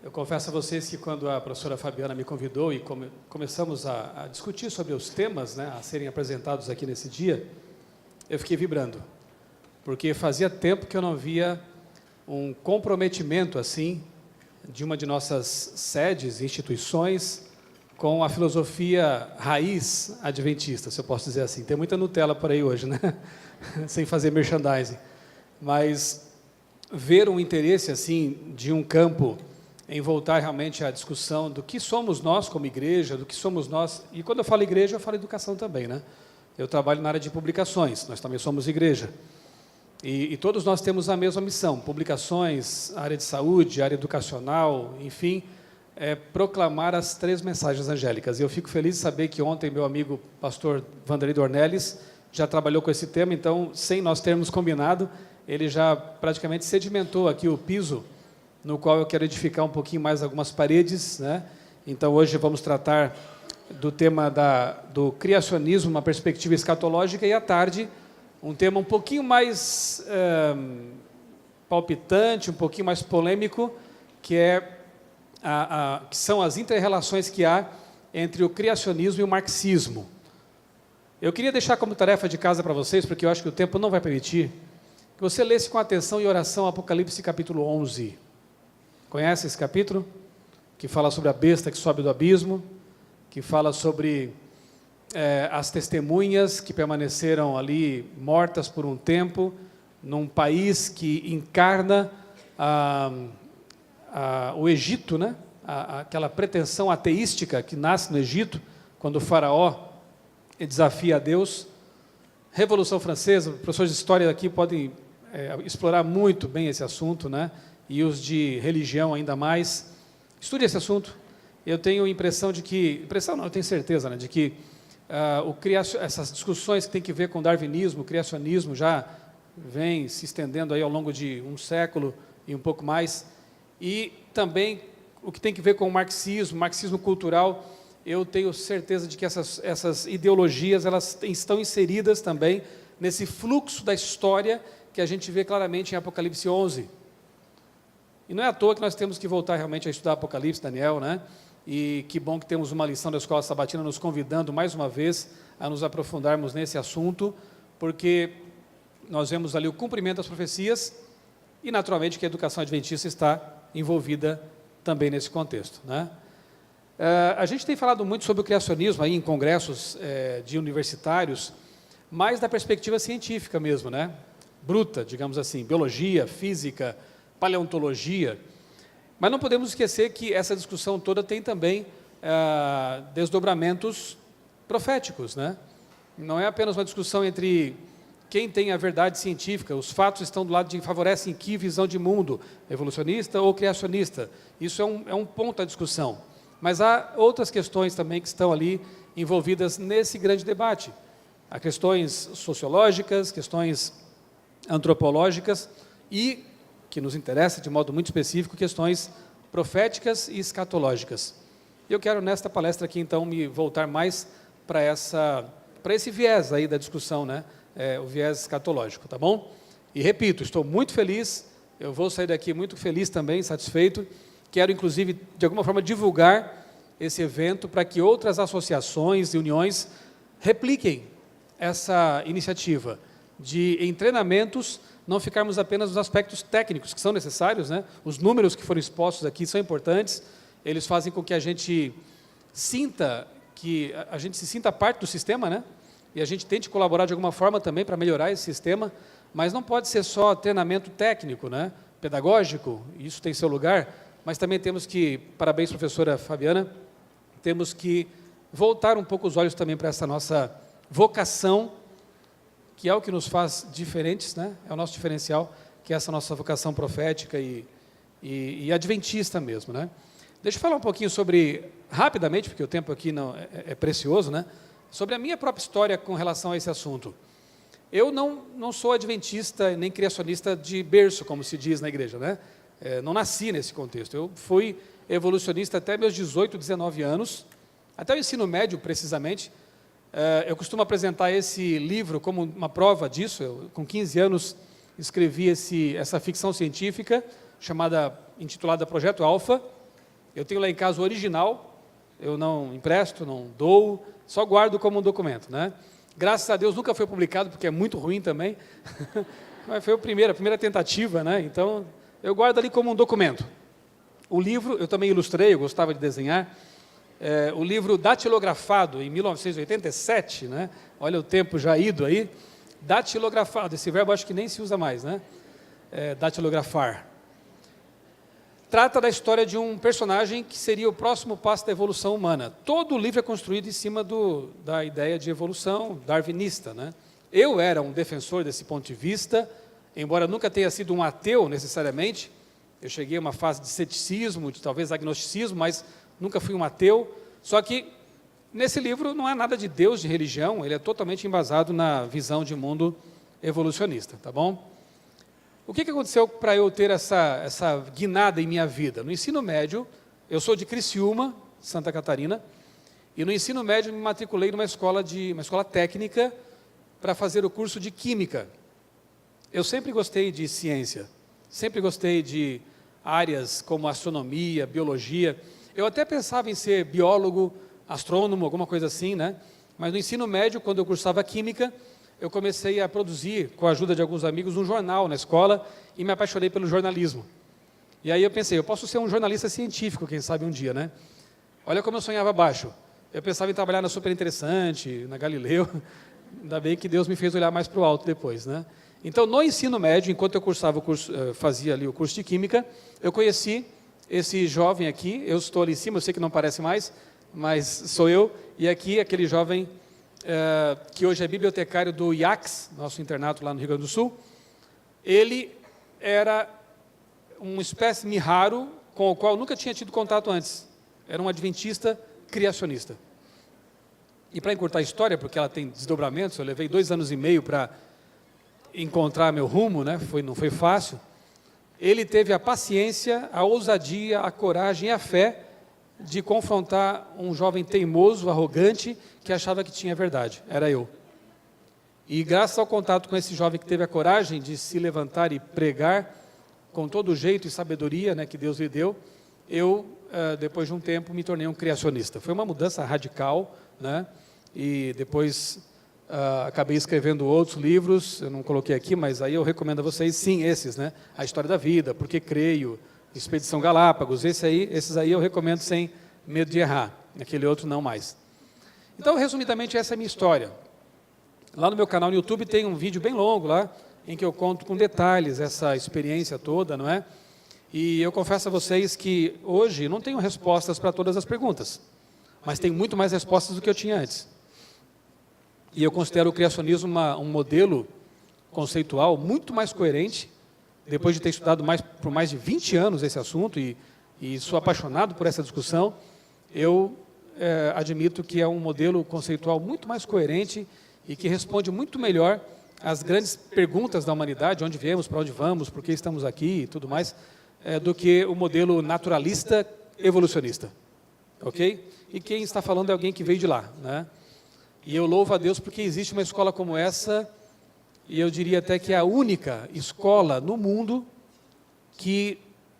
Eu confesso a vocês que quando a professora Fabiana me convidou e começamos a discutir sobre os temas, né, a serem apresentados aqui nesse dia, eu fiquei vibrando, porque fazia tempo que eu não via um comprometimento assim de uma de nossas sedes, instituições, com a filosofia raiz adventista, se eu posso dizer assim. Tem muita Nutella por aí hoje, né? Sem fazer merchandising. Mas ver um interesse assim de um campo em voltar realmente à discussão do que somos nós como igreja, do que somos nós, e quando eu falo igreja, eu falo educação também, né? Eu trabalho na área de publicações, nós também somos igreja. E todos nós temos a mesma missão, publicações, área de saúde, área educacional, enfim, proclamar as 3 mensagens angélicas. E eu fico feliz de saber que ontem meu amigo pastor Vanderlei Dornelles já trabalhou com esse tema, então, sem nós termos combinado, ele já praticamente sedimentou aqui o piso, no qual eu quero edificar um pouquinho mais algumas paredes, né? Então, hoje vamos tratar do tema do criacionismo, uma perspectiva escatológica, e à tarde, um tema um pouquinho mais palpitante, um pouquinho mais polêmico, que são as inter-relações que há entre o criacionismo e o marxismo. Eu queria deixar como tarefa de casa para vocês, porque eu acho que o tempo não vai permitir, que você lesse com atenção e oração Apocalipse capítulo 11. Conhece esse capítulo? Que fala sobre a besta que sobe do abismo, que fala sobre as testemunhas que permaneceram ali mortas por um tempo, num país que encarna o Egito, né? Aquela pretensão ateística que nasce no Egito, quando o faraó desafia a Deus. Revolução Francesa, professores de história aqui podem explorar muito bem esse assunto, né? E os de religião ainda mais. Estude esse assunto. Eu tenho impressão de que, eu tenho certeza, né, de que essas discussões que tem que ver com darwinismo, criacionismo, já vem se estendendo aí ao longo de um século e um pouco mais. E também o que tem que ver com o marxismo cultural, eu tenho certeza de que essas ideologias elas estão inseridas também nesse fluxo da história que a gente vê claramente em Apocalipse 11. E não é à toa que nós temos que voltar realmente a estudar Apocalipse, Daniel, né? E que bom que temos uma lição da Escola Sabatina nos convidando mais uma vez a nos aprofundarmos nesse assunto, porque nós vemos ali o cumprimento das profecias e, naturalmente, que a educação adventista está envolvida também nesse contexto, né? A gente tem falado muito sobre o criacionismo aí em congressos de universitários, mais da perspectiva científica mesmo, né? Bruta, digamos assim, biologia, física, paleontologia. Mas não podemos esquecer que essa discussão toda tem também desdobramentos proféticos, né? Não é apenas uma discussão entre quem tem a verdade científica, os fatos estão do lado de favorecem que visão de mundo, evolucionista ou criacionista. Isso é um ponto da discussão. Mas há outras questões também que estão ali envolvidas nesse grande debate. Há questões sociológicas, questões antropológicas e, que nos interessa de modo muito específico, questões proféticas e escatológicas. Eu quero, nesta palestra aqui, então, me voltar mais para esse viés aí da discussão, né? O viés escatológico, tá bom? E repito, estou muito feliz, eu vou sair daqui muito feliz também, satisfeito. Quero, inclusive, de alguma forma, divulgar esse evento para que outras associações e uniões repliquem essa iniciativa de, em treinamentos, não ficarmos apenas nos aspectos técnicos que são necessários, né? Os números que foram expostos aqui são importantes, eles fazem com que a gente sinta se sinta parte do sistema, né? E a gente tente colaborar de alguma forma também para melhorar esse sistema, mas não pode ser só treinamento técnico, né? Pedagógico, isso tem seu lugar, mas também temos que, parabéns professora Fabiana, temos que voltar um pouco os olhos também para essa nossa vocação, que é o que nos faz diferentes, né? É o nosso diferencial, que é essa nossa vocação profética e adventista mesmo, né? Deixa eu falar um pouquinho rapidamente, porque o tempo aqui não é precioso, né? Sobre a minha própria história com relação a esse assunto. Eu não sou adventista nem criacionista de berço, como se diz na igreja, né? Não nasci nesse contexto. Eu fui evolucionista até meus 18, 19 anos, até o ensino médio, precisamente. Eu costumo apresentar esse livro como uma prova disso. Eu, com 15 anos, escrevi essa ficção científica, intitulada Projeto Alfa, Eu tenho lá em casa o original, eu não empresto, não dou, só guardo como um documento, né? Graças a Deus nunca foi publicado, porque é muito ruim também, mas foi a primeira tentativa, né? Então, eu guardo ali como um documento. O livro, eu também ilustrei, eu gostava de desenhar, o livro datilografado, em 1987, né? Olha o tempo já ido aí, datilografado, esse verbo acho que nem se usa mais, né? Datilografar. Trata da história de um personagem que seria o próximo passo da evolução humana. Todo o livro é construído em cima da ideia de evolução darwinista, né? Eu era um defensor desse ponto de vista, embora nunca tenha sido um ateu necessariamente. Eu cheguei a uma fase de ceticismo, de talvez agnosticismo, mas nunca fui um ateu. Só que nesse livro não há nada de Deus, de religião, ele é totalmente embasado na visão de mundo evolucionista, tá bom? O que aconteceu para eu ter essa guinada em minha vida? No ensino médio, eu sou de Criciúma, Santa Catarina, e no ensino médio me matriculei numa escola técnica para fazer o curso de Química. Eu sempre gostei de ciência, sempre gostei de áreas como astronomia, biologia. Eu até pensava em ser biólogo, astrônomo, alguma coisa assim, né? Mas no ensino médio, quando eu cursava Química, eu comecei a produzir, com a ajuda de alguns amigos, um jornal na escola e me apaixonei pelo jornalismo. E aí eu pensei, eu posso ser um jornalista científico, quem sabe um dia, né? Olha como eu sonhava baixo. Eu pensava em trabalhar na Super Interessante, na Galileu. Ainda bem que Deus me fez olhar mais para o alto depois, né? Então, no ensino médio, enquanto eu cursava fazia ali o curso de Química, eu conheci esse jovem aqui. Eu estou ali em cima, eu sei que não parece mais, mas sou eu. E aqui, aquele jovem que hoje é bibliotecário do IACS, nosso internato lá no Rio Grande do Sul. Ele era um espécime raro com o qual eu nunca tinha tido contato antes. Era um adventista criacionista. E para encurtar a história, porque ela tem desdobramentos, eu levei 2 anos e meio para encontrar meu rumo, né? Não foi fácil. Ele teve a paciência, a ousadia, a coragem e a fé de confrontar um jovem teimoso, arrogante, que achava que tinha verdade. Era eu. E graças ao contato com esse jovem que teve a coragem de se levantar e pregar com todo o jeito e sabedoria, né, que Deus lhe deu, eu, depois de um tempo, me tornei um criacionista. Foi uma mudança radical, né? E depois acabei escrevendo outros livros, eu não coloquei aqui, mas aí eu recomendo a vocês, sim, esses, né? A História da Vida, Por que Creio, Expedição Galápagos, esses aí eu recomendo sem medo de errar, aquele outro não mais. Então, resumidamente, essa é a minha história. Lá no meu canal no YouTube tem um vídeo bem longo lá, em que eu conto com detalhes essa experiência toda, não é? E eu confesso a vocês que hoje não tenho respostas para todas as perguntas, mas tenho muito mais respostas do que eu tinha antes. E eu considero o criacionismo um modelo conceitual muito mais coerente, depois de ter estudado por mais de 20 anos esse assunto e sou apaixonado por essa discussão, eu admito que é um modelo conceitual muito mais coerente e que responde muito melhor às grandes perguntas da humanidade, onde viemos, para onde vamos, por que estamos aqui e tudo mais, do que o modelo naturalista evolucionista. Ok? E quem está falando é alguém que veio de lá, né? E eu louvo a Deus porque existe uma escola como essa, e eu diria até que é a única escola no mundo que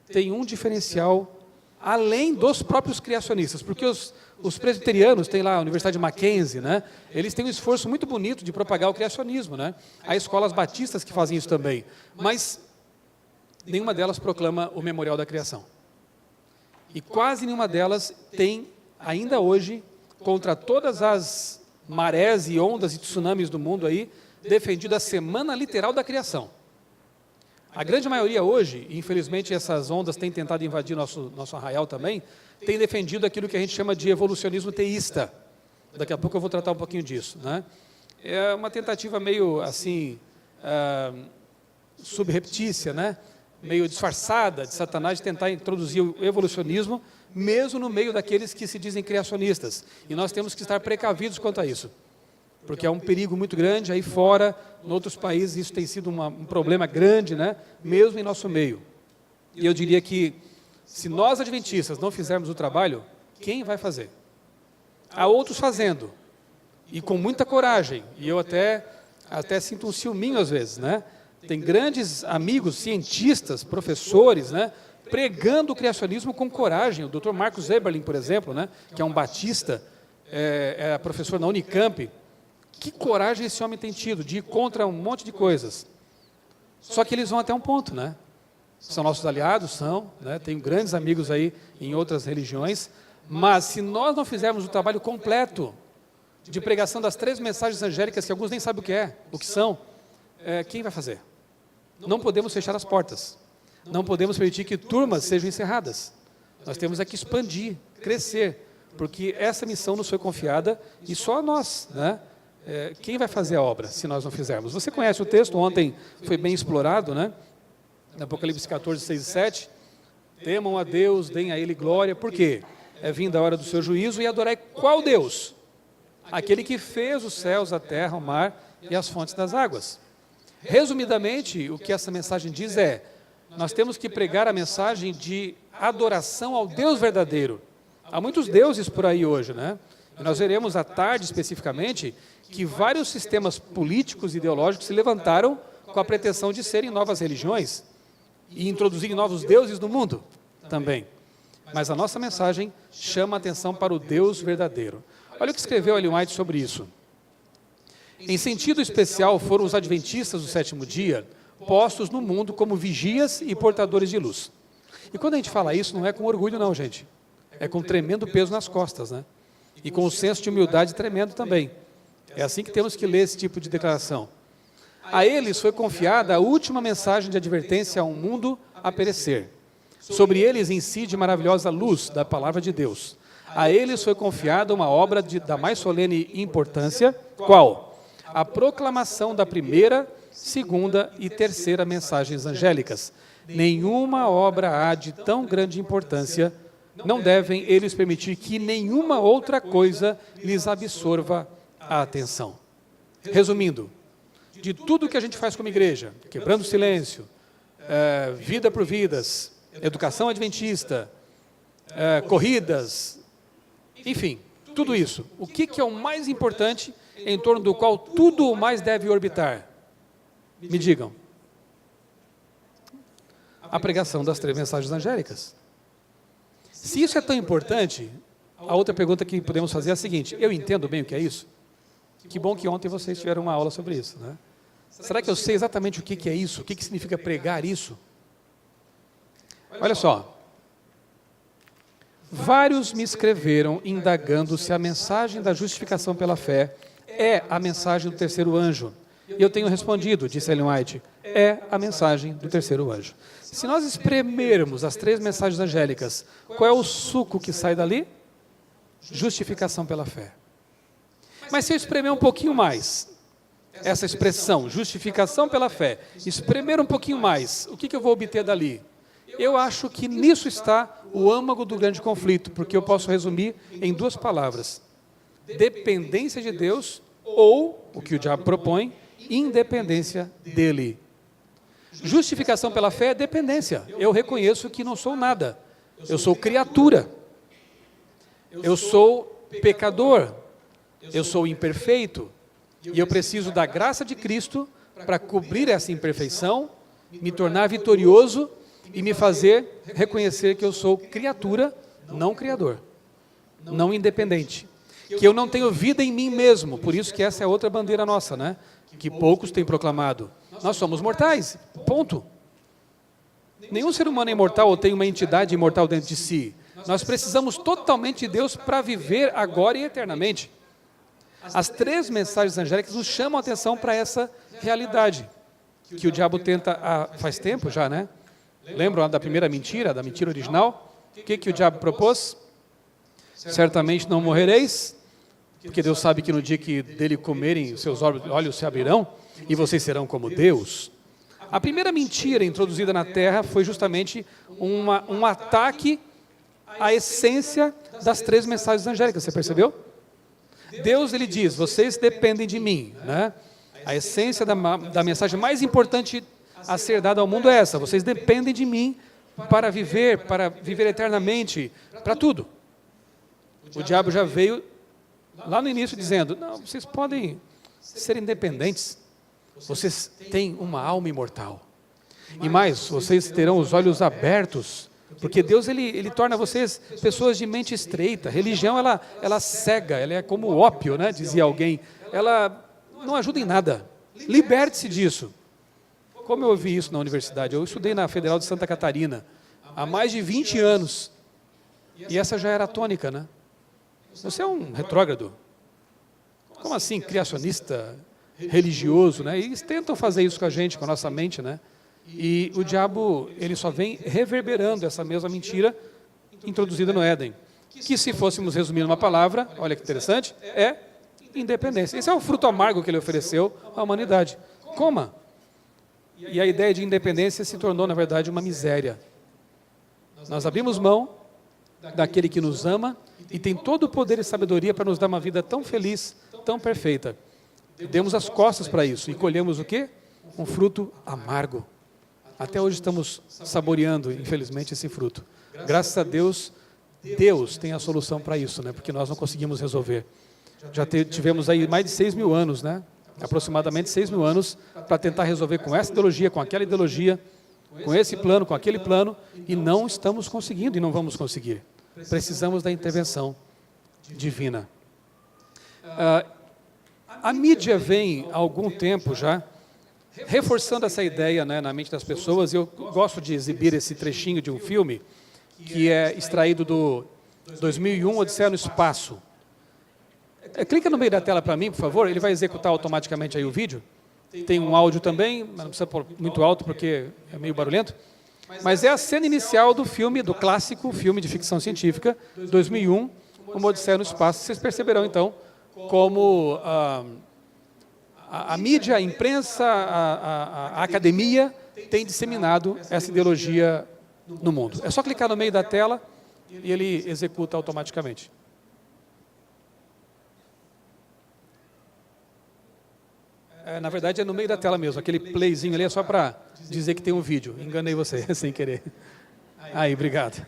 tem um diferencial além dos próprios criacionistas, porque os presbiterianos têm lá a Universidade de Mackenzie, né? Eles têm um esforço muito bonito de propagar o criacionismo, né? Há escolas batistas que fazem isso também, mas nenhuma delas proclama o memorial da criação. E quase nenhuma delas tem, ainda hoje, contra todas as marés e ondas e tsunamis do mundo aí, defendido a semana literal da criação. A grande maioria hoje, e infelizmente essas ondas têm tentado invadir nosso arraial também, tem defendido aquilo que a gente chama de evolucionismo teísta. Daqui a pouco eu vou tratar um pouquinho disso, né? É uma tentativa meio assim, subreptícia, né? Meio disfarçada de Satanás de tentar introduzir o evolucionismo, mesmo no meio daqueles que se dizem criacionistas. E nós temos que estar precavidos quanto a isso, porque é um perigo muito grande aí fora, em outros países isso tem sido um problema grande, né? Mesmo em nosso meio. E eu diria que, se nós adventistas não fizermos o trabalho, quem vai fazer? Há outros fazendo, e com muita coragem, e eu até sinto um ciúminho às vezes, né? Tem grandes amigos, cientistas, professores, né? pregando o criacionismo com coragem. O Dr. Marcos Eberlin, por exemplo, né, que é um batista, é professor na Unicamp. Que coragem esse homem tem tido de ir contra um monte de coisas. Só que eles vão até um ponto, né? São nossos aliados, né? Tenho grandes amigos aí em outras religiões, mas se nós não fizermos o trabalho completo de pregação das 3 mensagens angélicas, que alguns nem sabem o que são, quem vai fazer? Não podemos fechar as portas. Não podemos permitir que turmas sejam encerradas. Nós temos que expandir, crescer, porque essa missão nos foi confiada e só nós, né? Quem vai fazer a obra se nós não fizermos? Você conhece o texto, ontem foi bem explorado, né? No Apocalipse 14, 6 e 7. Temam a Deus, deem a Ele glória, por quê? É vinda a hora do seu juízo e adorai qual Deus? Aquele que fez os céus, a terra, o mar e as fontes das águas. Resumidamente, o que essa mensagem diz nós temos que pregar a mensagem de adoração ao Deus verdadeiro. Há muitos deuses por aí hoje, né? E nós veremos à tarde, especificamente, que vários sistemas políticos e ideológicos se levantaram com a pretensão de serem novas religiões e introduzirem novos deuses no mundo também. Mas a nossa mensagem chama a atenção para o Deus verdadeiro. Olha o que escreveu Ellen White sobre isso. Em sentido especial, foram os adventistas do 7º dia postos no mundo como vigias e portadores de luz. E quando a gente fala isso, não é com orgulho não, gente. É com tremendo peso nas costas, né? E com um senso de humildade tremendo também. É assim que temos que ler esse tipo de declaração. A eles foi confiada a última mensagem de advertência a um mundo a perecer. Sobre eles incide maravilhosa luz da palavra de Deus. A eles foi confiada uma obra da mais solene importância, qual? A proclamação da primeira, segunda e terceira mensagens angélicas. Nenhuma obra há de tão grande importância, não devem eles permitir que nenhuma outra coisa lhes absorva a atenção. Resumindo, de tudo que a gente faz como igreja, quebrando o silêncio, vida por vidas, educação adventista, corridas, enfim, tudo isso. O que é o mais importante em torno do qual tudo o mais deve orbitar? Me digam. A pregação das 3 mensagens angélicas. Se isso é tão importante, a outra pergunta que podemos fazer é a seguinte: eu entendo bem o que é isso? Que bom que ontem vocês tiveram uma aula sobre isso, né? Será que eu sei exatamente o que é isso? O que significa pregar isso? Olha só. Vários me escreveram indagando se a mensagem da justificação pela fé é a mensagem do terceiro anjo. E eu tenho respondido, disse Ellen White, é a mensagem do terceiro anjo. Se nós espremermos as 3 mensagens angélicas, qual é o suco que sai dali? Justificação pela fé. Mas se eu espremer um pouquinho mais, essa expressão, justificação pela fé, espremer um pouquinho mais, o que eu vou obter dali? Eu acho que nisso está o âmago do grande conflito, porque eu posso resumir em 2 palavras. Dependência de Deus ou, o que o diabo propõe, independência dele. Justificação pela fé é dependência. Eu reconheço que não sou nada. Eu sou criatura. Eu sou pecador. Eu sou imperfeito. E eu preciso da graça de Cristo para cobrir essa imperfeição, me tornar vitorioso e me fazer reconhecer que eu sou criatura, não criador, não independente. Que eu não tenho vida em mim mesmo, por isso que essa é outra bandeira nossa, né? Que poucos têm proclamado. Nós somos mortais, ponto. Nenhum ser humano é imortal ou tem uma entidade imortal dentro de si. Nós precisamos totalmente de Deus para viver agora e eternamente. As 3 mensagens angélicas nos chamam a atenção para essa realidade, que o diabo tenta faz tempo já, né? Lembram da primeira mentira, da mentira original? O que o diabo propôs? Certamente não morrereis, porque Deus sabe que no dia que dele comerem, os seus olhos se abrirão, e vocês serão como Deus. A primeira mentira introduzida na Terra foi justamente um ataque à essência das 3 mensagens angélicas, você percebeu? Deus, ele diz, vocês dependem de mim, né? A essência da mensagem mais importante a ser dada ao mundo é essa: vocês dependem de mim para viver eternamente, para tudo. O diabo já veio lá no início dizendo, não, vocês podem ser independentes, vocês têm uma alma imortal. E mais, vocês terão os olhos abertos Porque Deus, ele torna vocês pessoas de mente estreita. Religião, ela cega, ela é como ópio, né? Dizia alguém. Ela não ajuda em nada. Liberte-se disso. Como eu ouvi isso na universidade? Eu estudei na Federal de Santa Catarina há mais de 20 anos. E essa já era a tônica, né? Você é um retrógrado. Como assim, criacionista, religioso, né? E eles tentam fazer isso com a gente, com a nossa mente, né? E o diabo, ele só vem reverberando essa mesma mentira introduzida no Éden. Que, se fôssemos resumir numa palavra, olha que interessante, é independência. Esse é o fruto amargo que ele ofereceu à humanidade. Coma. E a ideia de independência se tornou, na verdade, uma miséria. Nós abrimos mão daquele que nos ama e tem todo o poder e sabedoria para nos dar uma vida tão feliz, tão perfeita. Demos as costas para isso e colhemos o quê? Um fruto amargo. Até hoje estamos saboreando, infelizmente, esse fruto. Graças a Deus, Deus tem a solução para isso, né? Porque nós não conseguimos resolver. Já tivemos aí mais de 6.000 anos, né? Aproximadamente 6.000 anos, para tentar resolver com essa ideologia, com aquela ideologia, com esse plano, com aquele plano, e não estamos conseguindo e não vamos conseguir. Precisamos da intervenção divina. A mídia vem há algum tempo já reforçando essa ideia, né, na mente das pessoas. Eu gosto de exibir esse trechinho de um filme que é extraído do 2001, Odisseia no Espaço. Clica no meio da tela para mim, por favor, ele vai executar automaticamente aí o vídeo. Tem um áudio também, mas não precisa pôr muito alto porque é meio barulhento. Mas é a cena inicial do filme, do clássico filme de ficção científica, 2001, Uma Odisseia no Espaço. Vocês perceberão, então, como a mídia, a imprensa, a academia tem disseminado essa ideologia no mundo. É só clicar no meio da tela e ele executa automaticamente. Na verdade, é no meio da tela mesmo. Aquele playzinho ali é só para dizer que tem um vídeo. Enganei você, sem querer. Aí, obrigado.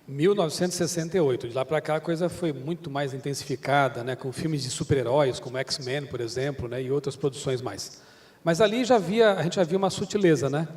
Em 1968, de lá para cá a coisa foi muito mais intensificada, né, com filmes de super-heróis, como X-Men, por exemplo, né, e outras produções mais. Mas ali a gente já via uma sutileza, né?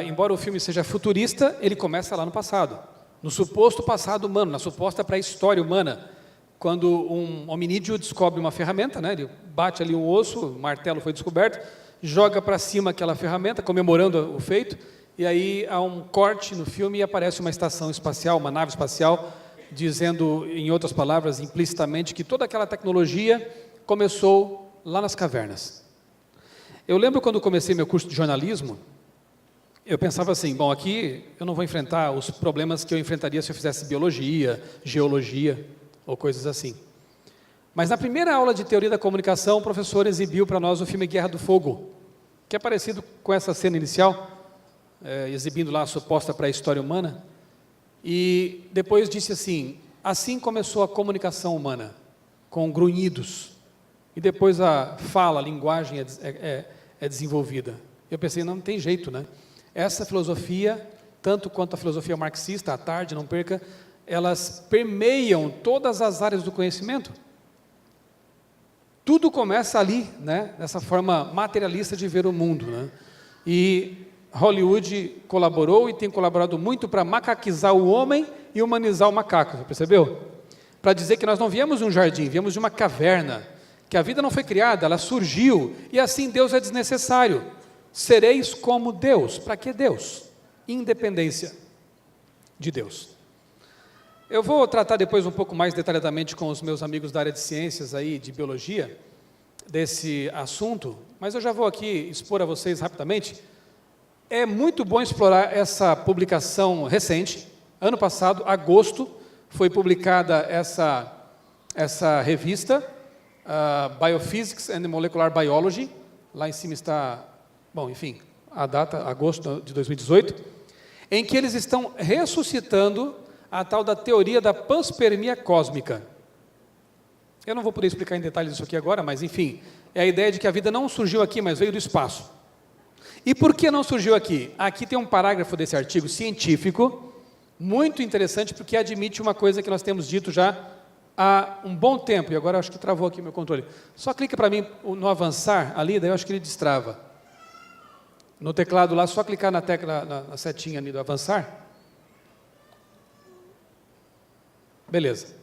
Embora o filme seja futurista, ele começa lá no passado, no suposto passado humano, na suposta pré-história humana, quando um hominídeo descobre uma ferramenta, né, ele bate ali um osso, o martelo foi descoberto, joga para cima aquela ferramenta, comemorando o feito. E aí há um corte no filme e aparece uma estação espacial, uma nave espacial, dizendo, em outras palavras, implicitamente, que toda aquela tecnologia começou lá nas cavernas. Eu lembro quando comecei meu curso de jornalismo, eu pensava assim, bom, aqui eu não vou enfrentar os problemas que eu enfrentaria se eu fizesse biologia, geologia ou coisas assim. Mas na primeira aula de teoria da comunicação, o professor exibiu para nós o filme Guerra do Fogo, que é parecido com essa cena inicial, exibindo lá a suposta pré-história humana, e depois disse assim, assim começou a comunicação humana, com grunhidos, e depois a fala, a linguagem é desenvolvida. Eu pensei, não tem jeito, né? Essa filosofia, tanto quanto a filosofia marxista, à tarde, não perca, elas permeiam todas as áreas do conhecimento. Tudo começa ali, né? Nessa forma materialista de ver o mundo, né? E Hollywood colaborou e tem colaborado muito para macaquizar o homem e humanizar o macaco, você percebeu? Para dizer que nós não viemos de um jardim, viemos de uma caverna, que a vida não foi criada, ela surgiu, e assim Deus é desnecessário. Sereis como Deus. Para que Deus? Independência de Deus. Eu vou tratar depois um pouco mais detalhadamente com os meus amigos da área de ciências, aí, de biologia, desse assunto, mas eu já vou aqui expor a vocês rapidamente É muito bom explorar essa publicação recente. Ano passado, agosto, foi publicada essa revista, Biophysics and Molecular Biology. Lá em cima está, bom, enfim, a data, agosto de 2018, em que eles estão ressuscitando a tal da teoria da panspermia cósmica. Eu não vou poder explicar em detalhes isso aqui agora, mas, enfim, é a ideia de que a vida não surgiu aqui, mas veio do espaço. E por que não surgiu aqui? Aqui tem um parágrafo desse artigo científico, muito interessante, porque admite uma coisa que nós temos dito já há um bom tempo, e agora acho que travou aqui o meu controle. Só clica para mim no avançar ali, daí eu acho que ele destrava. No teclado lá, só clicar na tecla, na setinha ali do avançar. Beleza.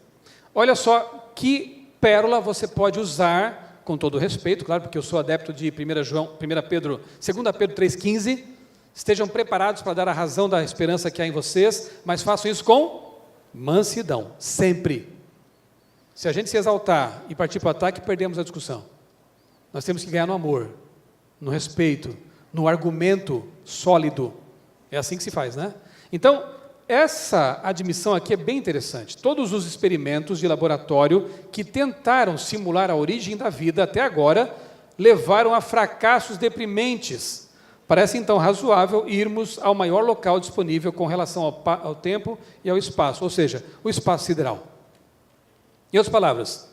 Olha só que pérola você pode usar, com todo respeito, claro, porque eu sou adepto de 2 Pedro 3,15, estejam preparados para dar a razão da esperança que há em vocês, mas façam isso com mansidão, sempre. Se a gente se exaltar e partir para o ataque, perdemos a discussão. Nós temos que ganhar no amor, no respeito, no argumento sólido. É assim que se faz, né? Então, essa admissão aqui é bem interessante. Todos os experimentos de laboratório que tentaram simular a origem da vida até agora levaram a fracassos deprimentes. Parece então razoável irmos ao maior local disponível com relação ao tempo e ao espaço, ou seja, o espaço sideral. Em outras palavras,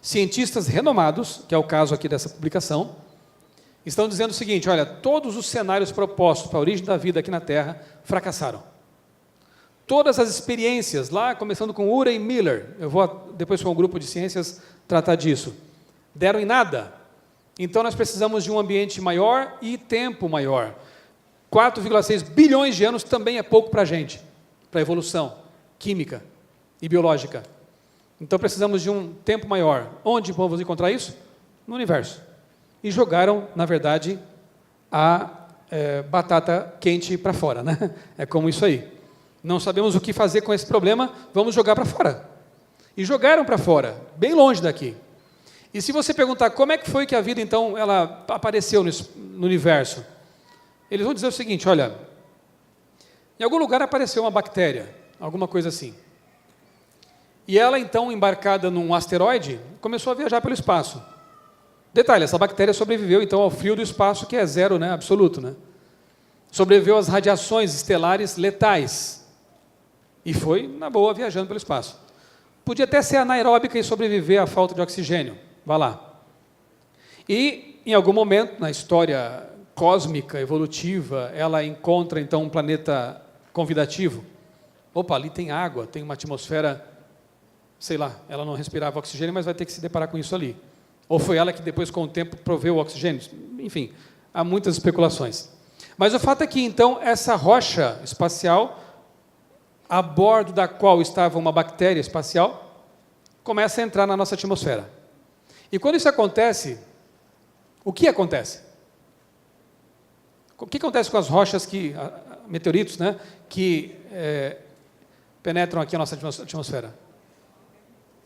cientistas renomados, que é o caso aqui dessa publicação, estão dizendo o seguinte: olha, todos os cenários propostos para a origem da vida aqui na Terra fracassaram. Todas as experiências, lá começando com Urey e Miller, eu vou depois com um grupo de ciências tratar disso, deram em nada. Então nós precisamos de um ambiente maior e tempo maior. 4,6 bilhões de anos também é pouco para a gente, para a evolução química e biológica. Então precisamos de um tempo maior. Onde vamos encontrar isso? No universo. E jogaram, na verdade, a batata quente para fora, né? É como isso aí. Não sabemos o que fazer com esse problema, vamos jogar para fora. E jogaram para fora, bem longe daqui. E se você perguntar como é que foi que a vida, então, ela apareceu no universo, eles vão dizer o seguinte: olha, em algum lugar apareceu uma bactéria, alguma coisa assim. E ela, então, embarcada num asteroide, começou a viajar pelo espaço. Detalhe, essa bactéria sobreviveu, então, ao frio do espaço, que é zero, né, absoluto, né? Sobreviveu às radiações estelares letais. E foi, na boa, viajando pelo espaço. Podia até ser anaeróbica e sobreviver à falta de oxigênio. Vá lá. E, em algum momento, na história cósmica, evolutiva, ela encontra, então, um planeta convidativo. Opa, ali tem água, tem uma atmosfera, sei lá, ela não respirava oxigênio, mas vai ter que se deparar com isso ali. Ou foi ela que depois, com o tempo, proveu o oxigênio? Enfim, há muitas especulações. Mas o fato é que, então, essa rocha espacial, a bordo da qual estava uma bactéria espacial, começa a entrar na nossa atmosfera. E quando isso acontece, o que acontece? O que acontece com as rochas, meteoritos, né, que penetram aqui a nossa atmosfera?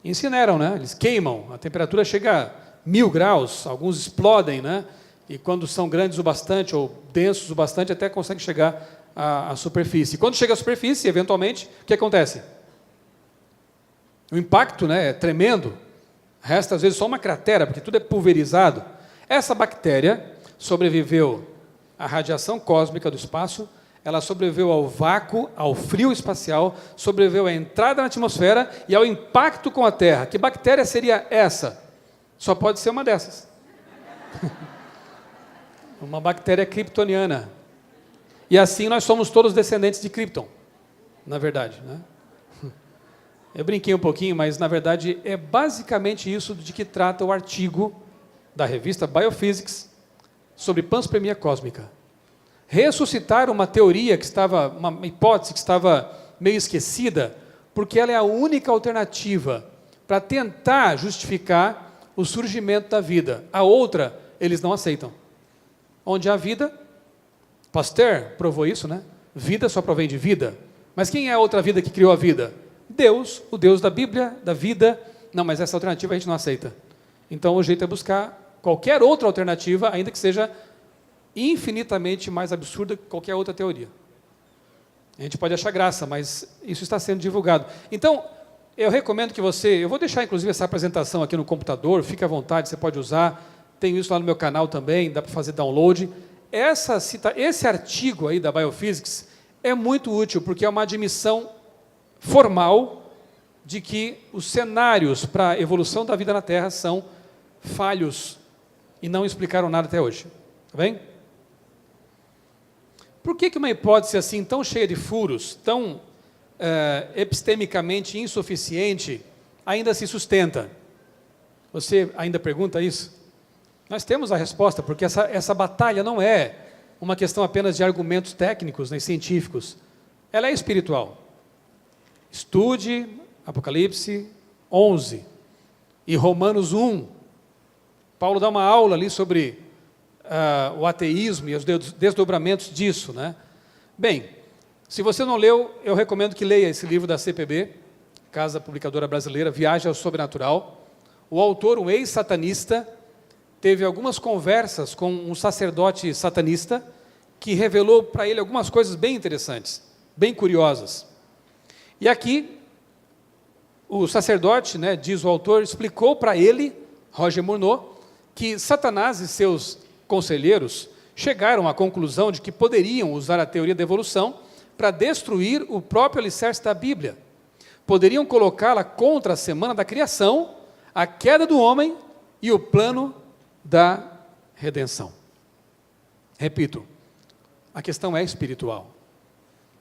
Incineram, né? Eles queimam, a temperatura chega a 1000 graus, alguns explodem, né? E quando são grandes o bastante, ou densos o bastante, até conseguem chegar à superfície. Quando chega à superfície, eventualmente, o que acontece? O impacto, né, é tremendo. Resta, às vezes, só uma cratera, porque tudo é pulverizado. Essa bactéria sobreviveu à radiação cósmica do espaço, ela sobreviveu ao vácuo, ao frio espacial, sobreviveu à entrada na atmosfera e ao impacto com a Terra. Que bactéria seria essa? Só pode ser uma dessas. Uma bactéria kryptoniana. E assim nós somos todos descendentes de Krypton, na verdade, né? Eu brinquei um pouquinho, mas na verdade é basicamente isso de que trata o artigo da revista Biophysics sobre panspermia cósmica. Ressuscitar uma teoria uma hipótese que estava meio esquecida, porque ela é a única alternativa para tentar justificar o surgimento da vida. A outra, eles não aceitam. Onde há vida, Pasteur provou isso, né? Vida só provém de vida. Mas quem é a outra vida que criou a vida? Deus, o Deus da Bíblia, da vida. Não, mas essa alternativa a gente não aceita. Então o jeito é buscar qualquer outra alternativa, ainda que seja infinitamente mais absurda que qualquer outra teoria. A gente pode achar graça, mas isso está sendo divulgado. Então, eu recomendo que eu vou deixar inclusive essa apresentação aqui no computador, fique à vontade, você pode usar, tenho isso lá no meu canal também, dá para fazer download. Esse artigo aí da Biophysics é muito útil, porque é uma admissão formal de que os cenários para a evolução da vida na Terra são falhos e não explicaram nada até hoje. Tá bem? Por que uma hipótese assim tão cheia de furos, tão epistemicamente insuficiente, ainda se sustenta? Você ainda pergunta isso? Nós temos a resposta, porque essa batalha não é uma questão apenas de argumentos técnicos, nem científicos. Ela é espiritual. Estude Apocalipse 11 e Romanos 1. Paulo dá uma aula ali sobre o ateísmo e os desdobramentos disso, né? Bem, se você não leu, eu recomendo que leia esse livro da CPB, Casa Publicadora Brasileira, Viagem ao Sobrenatural. O autor, um ex-satanista, teve algumas conversas com um sacerdote satanista que revelou para ele algumas coisas bem interessantes, bem curiosas. E aqui, o sacerdote, né, diz o autor, explicou para ele, Roger Murnau, que Satanás e seus conselheiros chegaram à conclusão de que poderiam usar a teoria da evolução para destruir o próprio alicerce da Bíblia. Poderiam colocá-la contra a semana da criação, a queda do homem e o plano da redenção. Repito, a questão é espiritual.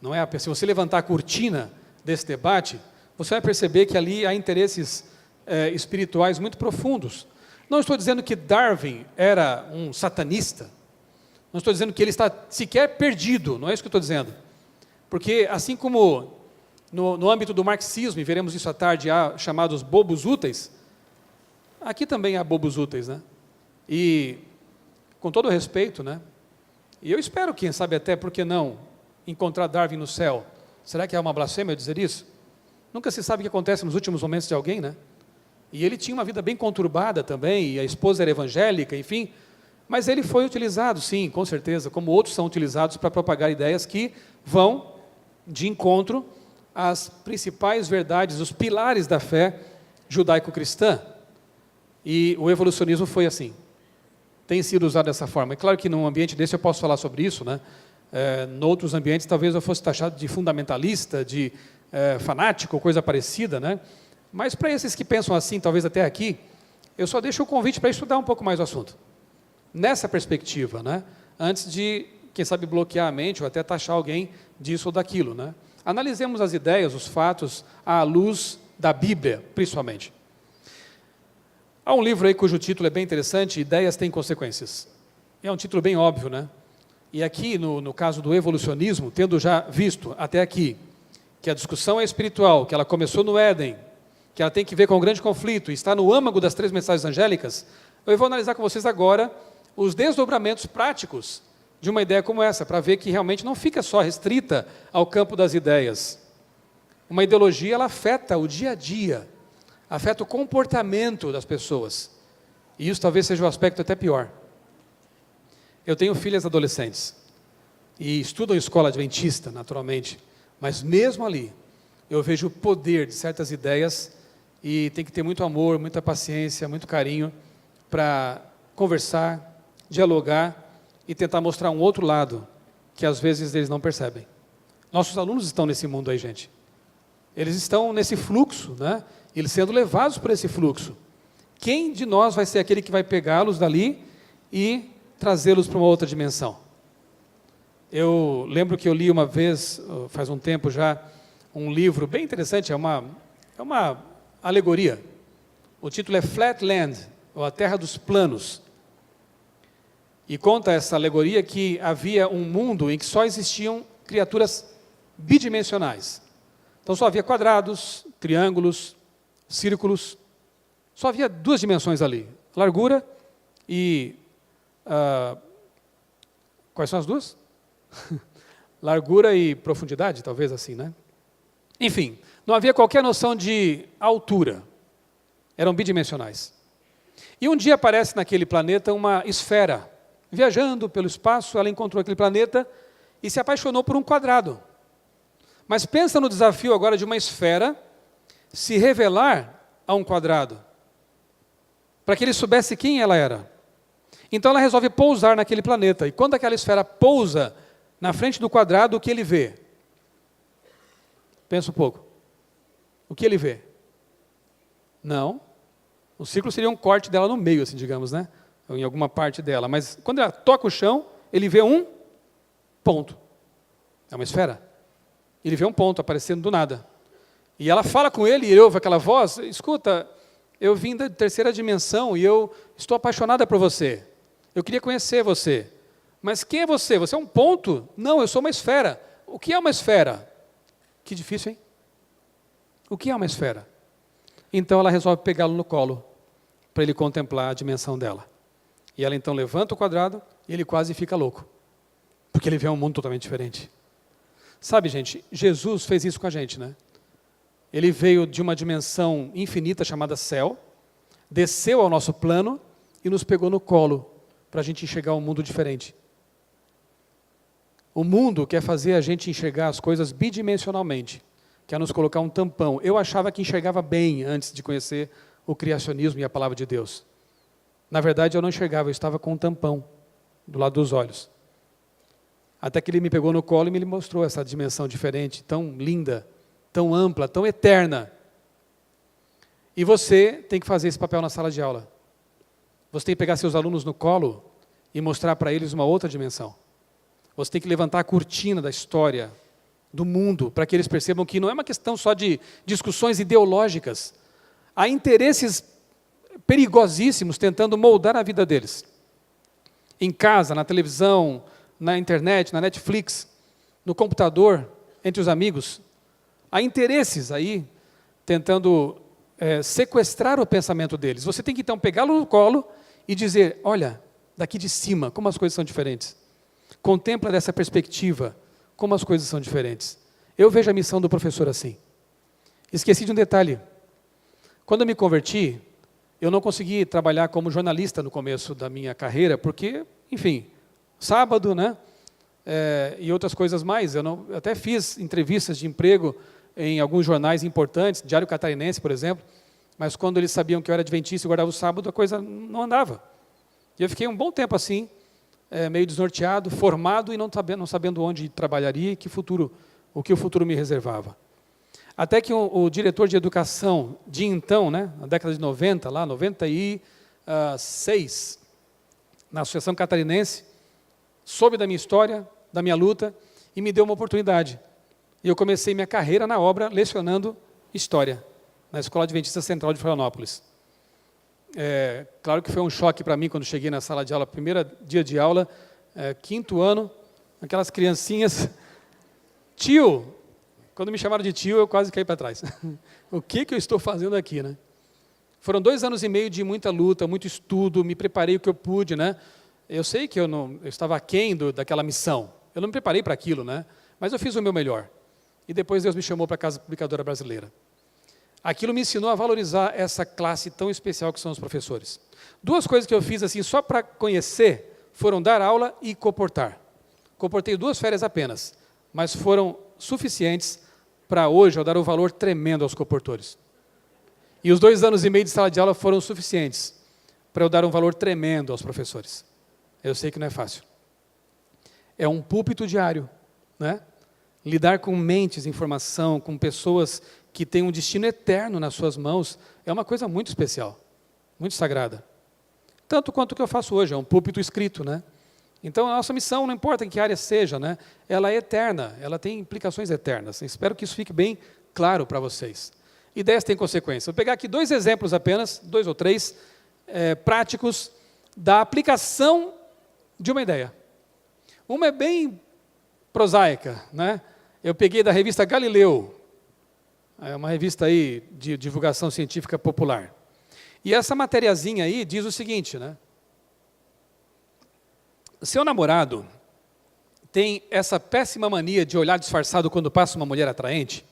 Não é se você levantar a cortina desse debate, você vai perceber que ali há interesses espirituais muito profundos. Não estou dizendo que Darwin era um satanista, não estou dizendo que ele está sequer perdido, não é isso que eu estou dizendo. Porque assim como no âmbito do marxismo, e veremos isso à tarde, há chamados bobos úteis, aqui também há bobos úteis, né? E, com todo respeito, né? E eu espero, quem sabe até, por que não, encontrar Darwin no céu. Será que é uma blasfêmia eu dizer isso? Nunca se sabe o que acontece nos últimos momentos de alguém, né? E ele tinha uma vida bem conturbada também, e a esposa era evangélica, enfim. Mas ele foi utilizado, sim, com certeza, como outros são utilizados para propagar ideias que vão de encontro às principais verdades, os pilares da fé judaico-cristã. E o evolucionismo foi assim. Tem sido usado dessa forma. É claro que num ambiente desse eu posso falar sobre isso, né? Em outros ambientes talvez eu fosse taxado de fundamentalista, de fanático, coisa parecida, né? Mas para esses que pensam assim, talvez até aqui, eu só deixo o convite para estudar um pouco mais o assunto. Nessa perspectiva, né? Antes de, quem sabe, bloquear a mente ou até taxar alguém disso ou daquilo, né? Analisemos as ideias, os fatos, à luz da Bíblia, principalmente. Há um livro aí cujo título é bem interessante, Ideias Têm Consequências. É um título bem óbvio, né? E aqui, no caso do evolucionismo, tendo já visto até aqui que a discussão é espiritual, que ela começou no Éden, que ela tem que ver com um grande conflito, e está no âmago das 3 mensagens angélicas, eu vou analisar com vocês agora os desdobramentos práticos de uma ideia como essa, para ver que realmente não fica só restrita ao campo das ideias. Uma ideologia, ela afeta o dia a dia, afeta o comportamento das pessoas. E isso talvez seja um aspecto até pior. Eu tenho filhas adolescentes, e estudam em escola adventista, naturalmente, mas mesmo ali, eu vejo o poder de certas ideias, e tem que ter muito amor, muita paciência, muito carinho, para conversar, dialogar, e tentar mostrar um outro lado, que às vezes eles não percebem. Nossos alunos estão nesse mundo aí, gente. Eles estão nesse fluxo, né? Eles sendo levados por esse fluxo. Quem de nós vai ser aquele que vai pegá-los dali e trazê-los para uma outra dimensão? Eu lembro que eu li uma vez, faz um tempo já, um livro bem interessante, é uma alegoria. O título é Flatland, ou a Terra dos Planos. E conta essa alegoria que havia um mundo em que só existiam criaturas bidimensionais. Então só havia quadrados, triângulos, círculos, só havia 2 dimensões ali, largura e... quais são as 2? Largura e profundidade, talvez assim, né? Enfim, não havia qualquer noção de altura, eram bidimensionais. E um dia aparece naquele planeta uma esfera viajando pelo espaço, ela encontrou aquele planeta e se apaixonou por um quadrado. Mas pensa no desafio agora de uma esfera se revelar a um quadrado, para que ele soubesse quem ela era. Então ela resolve pousar naquele planeta, e quando aquela esfera pousa na frente do quadrado, o que ele vê? Pensa um pouco. O que ele vê? Não. O círculo seria um corte dela no meio, assim, digamos, né? Ou em alguma parte dela. Mas quando ela toca o chão, ele vê um ponto. É uma esfera. Ele vê um ponto aparecendo do nada. E ela fala com ele, e ele ouve aquela voz: escuta, eu vim da terceira dimensão e eu estou apaixonada por você. Eu queria conhecer você. Mas quem é você? Você é um ponto? Não, eu sou uma esfera. O que é uma esfera? Que difícil, hein? O que é uma esfera? Então ela resolve pegá-lo no colo, para ele contemplar a dimensão dela. E ela então levanta o quadrado e ele quase fica louco, porque ele vê um mundo totalmente diferente. Sabe, gente, Jesus fez isso com a gente, né? Ele veio de uma dimensão infinita chamada céu, desceu ao nosso plano e nos pegou no colo, para a gente enxergar um mundo diferente. O mundo quer fazer a gente enxergar as coisas bidimensionalmente, quer nos colocar um tampão. Eu achava que enxergava bem antes de conhecer o criacionismo e a palavra de Deus. Na verdade, eu não enxergava, eu estava com um tampão do lado dos olhos. Até que ele me pegou no colo e me mostrou essa dimensão diferente, tão linda, tão ampla, tão eterna. E você tem que fazer esse papel na sala de aula. Você tem que pegar seus alunos no colo e mostrar para eles uma outra dimensão. Você tem que levantar a cortina da história, do mundo, para que eles percebam que não é uma questão só de discussões ideológicas. Há interesses perigosíssimos tentando moldar a vida deles. Em casa, na televisão, na internet, na Netflix, no computador, entre os amigos. Há interesses aí tentando sequestrar o pensamento deles. Você tem que então pegá-lo no colo e dizer: olha, daqui de cima, como as coisas são diferentes. Contempla dessa perspectiva, como as coisas são diferentes. Eu vejo a missão do professor assim. Esqueci de um detalhe. Quando eu me converti, eu não consegui trabalhar como jornalista no começo da minha carreira, porque, enfim, sábado, né? E outras coisas mais. Eu até fiz entrevistas de emprego em alguns jornais importantes, Diário Catarinense, por exemplo, mas quando eles sabiam que eu era adventista e guardava o sábado, a coisa não andava. E eu fiquei um bom tempo assim, meio desnorteado, formado e não sabendo onde trabalharia e o que o futuro me reservava. Até que o diretor de educação de então, né, na década de 90, lá, 96, na Associação Catarinense, soube da minha história, da minha luta, e me deu uma oportunidade. E eu comecei minha carreira na obra lecionando História, na Escola Adventista Central de Florianópolis. Claro que foi um choque para mim quando cheguei na sala de aula, primeiro dia de aula, 5º ano, aquelas criancinhas. Tio, quando me chamaram de tio, eu quase caí para trás. O que eu estou fazendo aqui, né? Foram 2 anos e meio de muita luta, muito estudo, me preparei o que eu pude, né? Eu sei que eu estava aquém daquela missão, eu não me preparei para aquilo, né? Mas eu fiz o meu melhor. E depois Deus me chamou para a Casa Publicadora Brasileira. Aquilo me ensinou a valorizar essa classe tão especial que são os professores. 2 coisas que eu fiz assim só para conhecer foram dar aula e comportar. Comportei 2 férias apenas, mas foram suficientes para hoje eu dar um valor tremendo aos comportores. E os 2 anos e meio de sala de aula foram suficientes para eu dar um valor tremendo aos professores. Eu sei que não é fácil. É um púlpito diário, né? Lidar com mentes em formação, com pessoas que têm um destino eterno nas suas mãos, é uma coisa muito especial, muito sagrada. Tanto quanto o que eu faço hoje, é um púlpito escrito, né? Então, a nossa missão, não importa em que área seja, né? Ela é eterna, ela tem implicações eternas. Espero que isso fique bem claro para vocês. Ideias têm consequências. Vou pegar aqui 2 exemplos apenas, 2 ou 3, práticos, da aplicação de uma ideia. Uma é bem prosaica, né? Eu peguei da revista Galileu, é uma revista aí de divulgação científica popular. E essa matériazinha aí diz o seguinte, né? Seu namorado tem essa péssima mania de olhar disfarçado quando passa uma mulher atraente?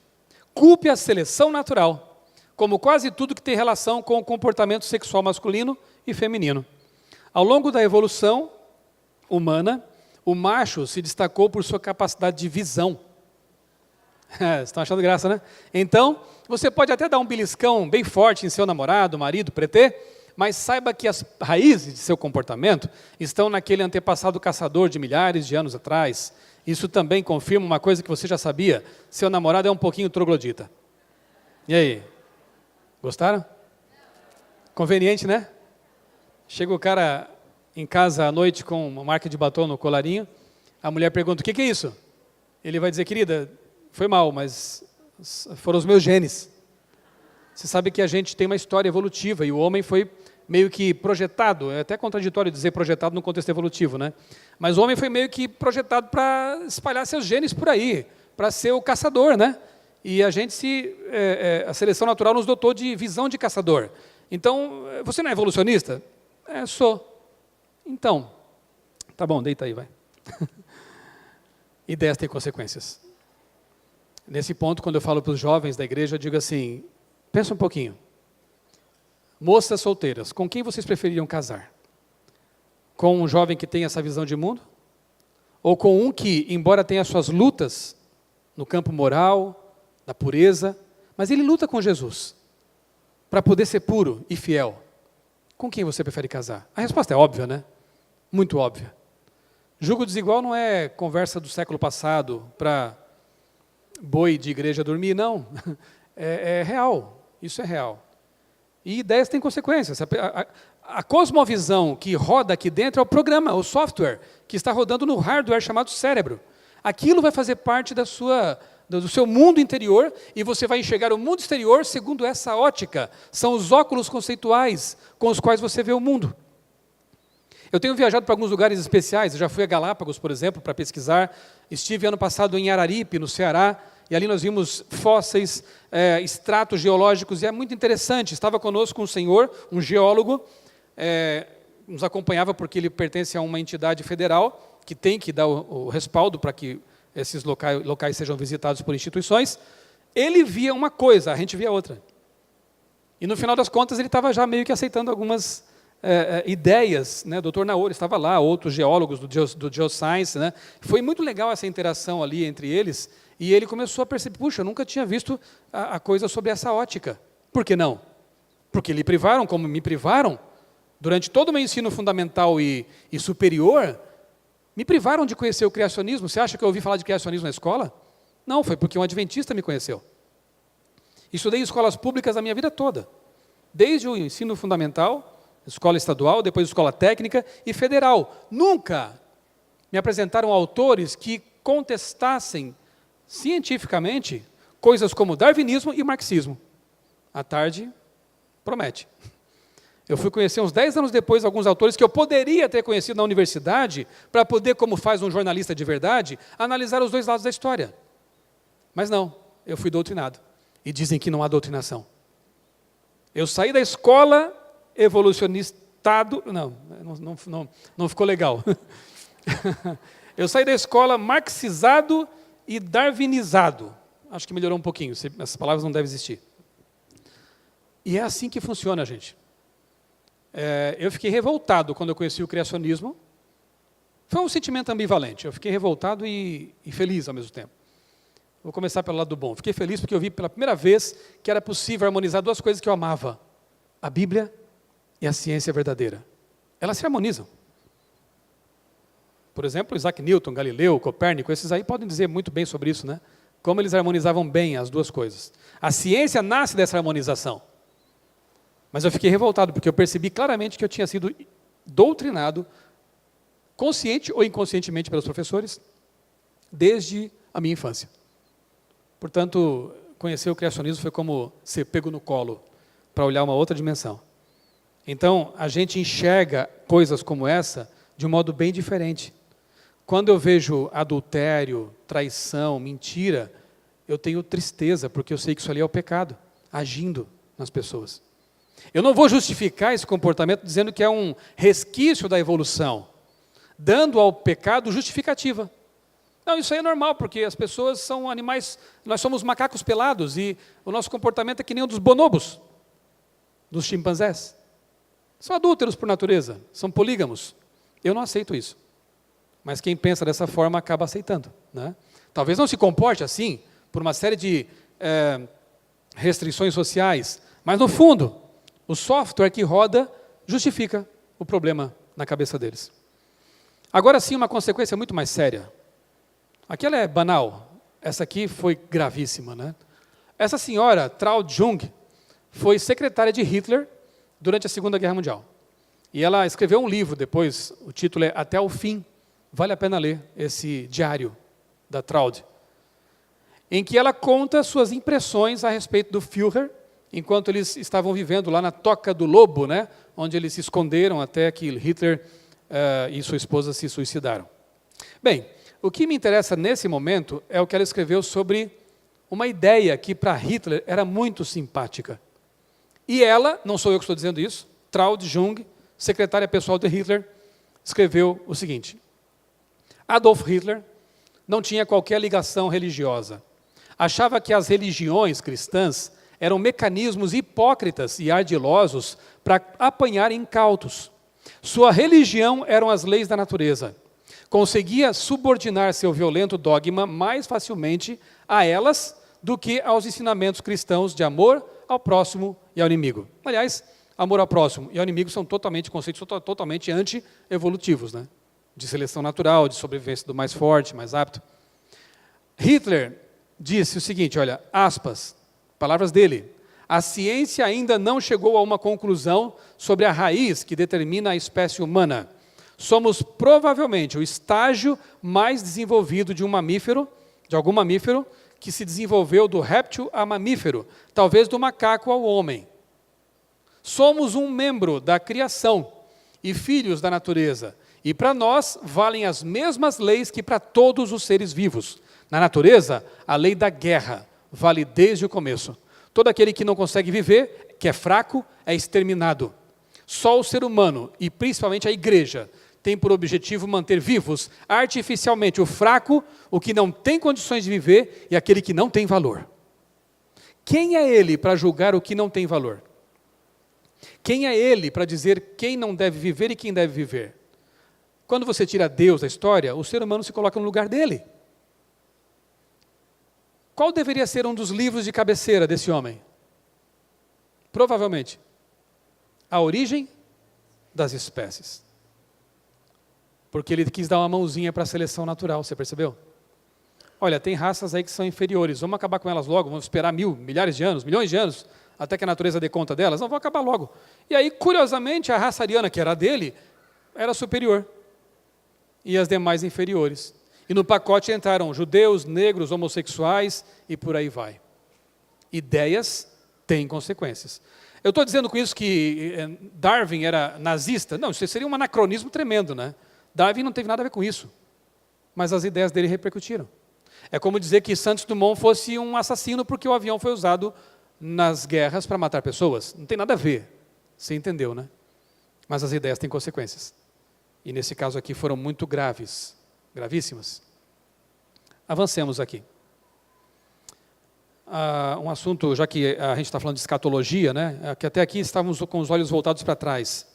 Culpe a seleção natural, como quase tudo que tem relação com o comportamento sexual masculino e feminino. Ao longo da evolução, humana, o macho se destacou por sua capacidade de visão. Estão achando graça, né? Então, você pode até dar um beliscão bem forte em seu namorado, marido, pretê, mas saiba que as raízes de seu comportamento estão naquele antepassado caçador de milhares de anos atrás. Isso também confirma uma coisa que você já sabia: seu namorado é um pouquinho troglodita. E aí? Gostaram? Conveniente, né? Chega o cara em casa à noite com uma marca de batom no colarinho, a mulher pergunta: o que é isso? Ele vai dizer: querida, foi mal, mas foram os meus genes. Você sabe que a gente tem uma história evolutiva e o homem foi meio que projetado, é até contraditório dizer projetado no contexto evolutivo, né? Mas o homem foi meio que projetado para espalhar seus genes por aí, para ser o caçador, né? E a gente a seleção natural nos dotou de visão de caçador. Então, você não é evolucionista? Sou. Então, tá bom, deita aí, vai. Ideias têm consequências. Nesse ponto, quando eu falo para os jovens da igreja, eu digo assim: pensa um pouquinho. Moças solteiras, com quem vocês prefeririam casar? Com um jovem que tem essa visão de mundo? Ou com um que, embora tenha suas lutas no campo moral, da pureza, mas ele luta com Jesus para poder ser puro e fiel? Com quem você prefere casar? A resposta é óbvia, né? Muito óbvia. Julgo desigual não é conversa do século passado para boi de igreja dormir, não. É real, isso é real. E ideias têm consequências. A cosmovisão que roda aqui dentro é o programa, o software, que está rodando no hardware chamado cérebro. Aquilo vai fazer parte do seu mundo interior e você vai enxergar o mundo exterior segundo essa ótica. São os óculos conceituais com os quais você vê o mundo. Eu tenho viajado para alguns lugares especiais, eu já fui a Galápagos, por exemplo, para pesquisar. Estive ano passado em Araripe, no Ceará, e ali nós vimos fósseis, estratos geológicos, e é muito interessante. Estava conosco um senhor, um geólogo, nos acompanhava porque ele pertence a uma entidade federal, que tem que dar o respaldo para que esses locais sejam visitados por instituições. Ele via uma coisa, a gente via outra. E no final das contas ele estava já meio que aceitando algumas ideias, né? O Dr. Naori estava lá, outros geólogos do Geoscience, né? Foi muito legal essa interação ali entre eles, e ele começou a perceber: puxa, eu nunca tinha visto a coisa sobre essa ótica. Por que não? Porque lhe privaram, como me privaram, durante todo o meu ensino fundamental e superior, me privaram de conhecer o criacionismo. Você acha que eu ouvi falar de criacionismo na escola? Não, foi porque um adventista me conheceu. Estudei em escolas públicas a minha vida toda, desde o ensino fundamental, escola estadual, depois escola técnica e federal. Nunca me apresentaram autores que contestassem cientificamente coisas como darwinismo e marxismo. À tarde, promete. Eu fui conhecer uns 10 anos depois alguns autores que eu poderia ter conhecido na universidade para poder, como faz um jornalista de verdade, analisar os dois lados da história. Mas não, eu fui doutrinado. E dizem que não há doutrinação. Eu saí da escola evolucionistado, não ficou legal. Eu saí da escola marxizado e darwinizado. Acho que melhorou um pouquinho, essas palavras não devem existir. E é assim que funciona, gente. Eu fiquei revoltado quando eu conheci o criacionismo. Foi um sentimento ambivalente. Eu fiquei revoltado e feliz ao mesmo tempo. Vou começar pelo lado bom. Fiquei feliz porque eu vi pela primeira vez que era possível harmonizar duas coisas que eu amava: a Bíblia e a ciência verdadeira. Elas se harmonizam. Por exemplo, Isaac Newton, Galileu, Copérnico, esses aí podem dizer muito bem sobre isso, né? Como eles harmonizavam bem as duas coisas. A ciência nasce dessa harmonização. Mas eu fiquei revoltado porque eu percebi claramente que eu tinha sido doutrinado, consciente ou inconscientemente pelos professores, desde a minha infância. Portanto, conhecer o criacionismo foi como ser pego no colo para olhar uma outra dimensão. Então, a gente enxerga coisas como essa de um modo bem diferente. Quando eu vejo adultério, traição, mentira, eu tenho tristeza, porque eu sei que isso ali é o pecado, agindo nas pessoas. Eu não vou justificar esse comportamento dizendo que é um resquício da evolução, dando ao pecado justificativa. Não, isso aí é normal, porque as pessoas são animais, nós somos macacos pelados, e o nosso comportamento é que nem o dos bonobos, dos chimpanzés. São adúlteros por natureza, são polígamos. Eu não aceito isso. mas quem pensa dessa forma acaba aceitando, né? Talvez não se comporte assim, por uma série de restrições sociais, mas no fundo, o software que roda justifica o problema na cabeça deles. Agora sim, uma consequência muito mais séria. Aquela é banal, essa aqui foi gravíssima, né? Essa senhora, Traud Jung, foi secretária de Hitler durante a Segunda Guerra Mundial. E ela escreveu um livro depois, o título é Até o Fim. Vale a pena ler esse diário da Traud, em que ela conta suas impressões a respeito do Führer, enquanto eles estavam vivendo lá na Toca do Lobo, né, onde eles se esconderam até que Hitler e sua esposa se suicidaram. Bem, o que me interessa nesse momento é o que ela escreveu sobre uma ideia que para Hitler era muito simpática. E ela, não sou eu que estou dizendo isso, Traud Jung, secretária pessoal de Hitler, escreveu o seguinte: Adolf Hitler não tinha qualquer ligação religiosa. Achava que as religiões cristãs eram mecanismos hipócritas e ardilosos para apanhar incautos. Sua religião eram as leis da natureza. Conseguia subordinar seu violento dogma mais facilmente a elas do que aos ensinamentos cristãos de amor ao próximo e ao inimigo. Aliás, amor ao próximo e ao inimigo são conceitos totalmente anti-evolutivos, né? De seleção natural, de sobrevivência do mais forte, mais apto. Hitler disse o seguinte, olha, aspas, palavras dele: a ciência ainda não chegou a uma conclusão sobre a raiz que determina a espécie humana. Somos provavelmente o estágio mais desenvolvido de um mamífero, de algum mamífero, que se desenvolveu do réptil a mamífero, talvez do macaco ao homem. Somos um membro da criação e filhos da natureza, e para nós valem as mesmas leis que para todos os seres vivos. Na natureza, a lei da guerra vale desde o começo. Todo aquele que não consegue viver, que é fraco, é exterminado. Só o ser humano, e principalmente a igreja, tem por objetivo manter vivos artificialmente o fraco, o que não tem condições de viver e aquele que não tem valor. Quem é ele para julgar o que não tem valor? Quem é ele para dizer quem não deve viver e quem deve viver? Quando você tira Deus da história, o ser humano se coloca no lugar dele. Qual deveria ser um dos livros de cabeceira desse homem? Provavelmente, A Origem das Espécies. Porque ele quis dar uma mãozinha para a seleção natural, você percebeu? Olha, tem raças aí que são inferiores, vamos acabar com elas logo, vamos esperar milhares de anos, milhões de anos, até que a natureza dê conta delas, não, vamos acabar logo. E aí, curiosamente, a raça ariana, que era dele, era superior. E as demais inferiores. E no pacote entraram judeus, negros, homossexuais e por aí vai. Ideias têm consequências. Eu estou dizendo com isso que Darwin era nazista? Não, isso seria um anacronismo tremendo, né? Darwin não teve nada a ver com isso. Mas as ideias dele repercutiram. É como dizer que Santos Dumont fosse um assassino porque o avião foi usado nas guerras para matar pessoas. Não tem nada a ver. Você entendeu, né? Mas as ideias têm consequências. E nesse caso aqui foram muito graves. Gravíssimas. Avancemos aqui. Um assunto, já que a gente está falando de escatologia, né, que até aqui estávamos com os olhos voltados para trás.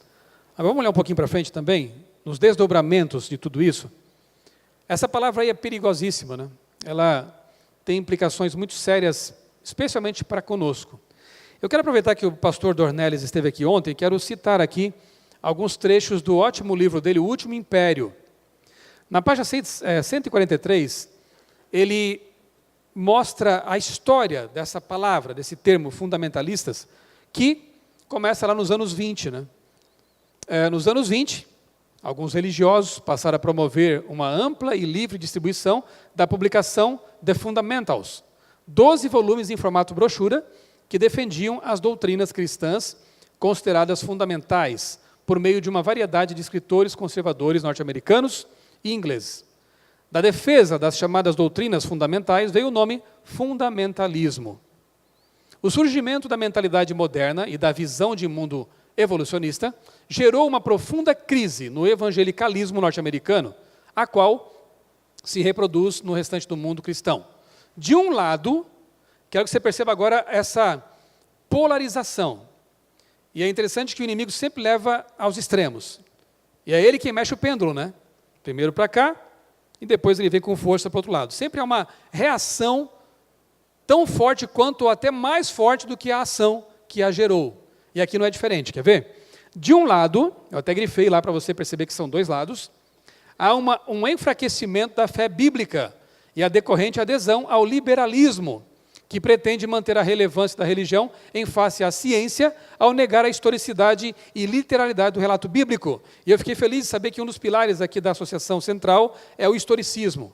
Agora vamos olhar um pouquinho para frente também, nos desdobramentos de tudo isso. Essa palavra aí é perigosíssima, né? Ela tem implicações muito sérias, especialmente para conosco. Eu quero aproveitar que o pastor Dornelles esteve aqui ontem, quero citar aqui alguns trechos do ótimo livro dele, O Último Império. Na página 143, ele mostra a história dessa palavra, desse termo fundamentalistas, que começa lá nos anos 20. Né? Nos anos 20, alguns religiosos passaram a promover uma ampla e livre distribuição da publicação The Fundamentals, 12 volumes em formato brochura, que defendiam as doutrinas cristãs consideradas fundamentais, por meio de uma variedade de escritores conservadores norte-americanos e ingleses. Da defesa das chamadas doutrinas fundamentais veio o nome fundamentalismo. O surgimento da mentalidade moderna e da visão de mundo evolucionista gerou uma profunda crise no evangelicalismo norte-americano, a qual se reproduz no restante do mundo cristão. De um lado, quero que você perceba agora essa polarização. E é interessante que o inimigo sempre leva aos extremos. E é ele quem mexe o pêndulo, né? Primeiro para cá, e depois ele vem com força para o outro lado. Sempre há uma reação tão forte quanto, ou até mais forte do que a ação que a gerou. E aqui não é diferente, quer ver? De um lado, eu até grifei lá para você perceber que são dois lados, há um enfraquecimento da fé bíblica e a decorrente adesão ao liberalismo, que pretende manter a relevância da religião em face à ciência, ao negar a historicidade e literalidade do relato bíblico. E eu fiquei feliz de saber que um dos pilares aqui da Associação Central é o historicismo.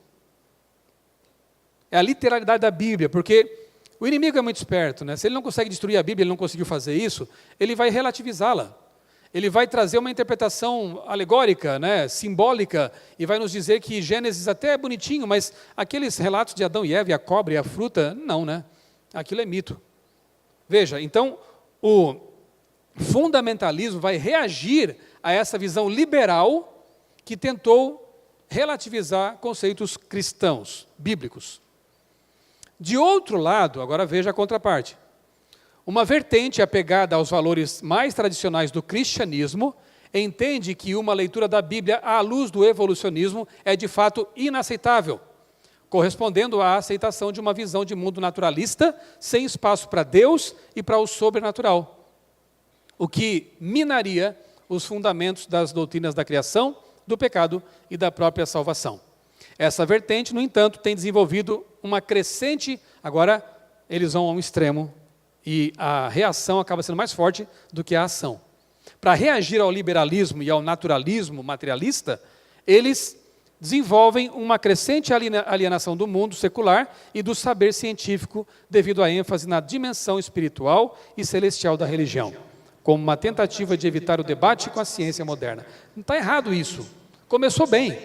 É a literalidade da Bíblia, porque o inimigo é muito esperto, né? Se ele não consegue destruir a Bíblia, ele não conseguiu fazer isso, ele vai relativizá-la. Ele vai trazer uma interpretação alegórica, né, simbólica, e vai nos dizer que Gênesis até é bonitinho, mas aqueles relatos de Adão e Eva, e a cobra e a fruta, não, né? Aquilo é mito. Veja, então, o fundamentalismo vai reagir a essa visão liberal que tentou relativizar conceitos cristãos, bíblicos. De outro lado, agora veja a contraparte. Uma vertente apegada aos valores mais tradicionais do cristianismo entende que uma leitura da Bíblia à luz do evolucionismo é de fato inaceitável, correspondendo à aceitação de uma visão de mundo naturalista, sem espaço para Deus e para o sobrenatural, o que minaria os fundamentos das doutrinas da criação, do pecado e da própria salvação. Essa vertente, no entanto, tem desenvolvido uma crescente, agora eles vão a um extremo, e a reação acaba sendo mais forte do que a ação. Para reagir ao liberalismo e ao naturalismo materialista, eles desenvolvem uma crescente alienação do mundo secular e do saber científico devido à ênfase na dimensão espiritual e celestial da religião, como uma tentativa de evitar o debate com a ciência moderna. Não está errado isso. Começou bem.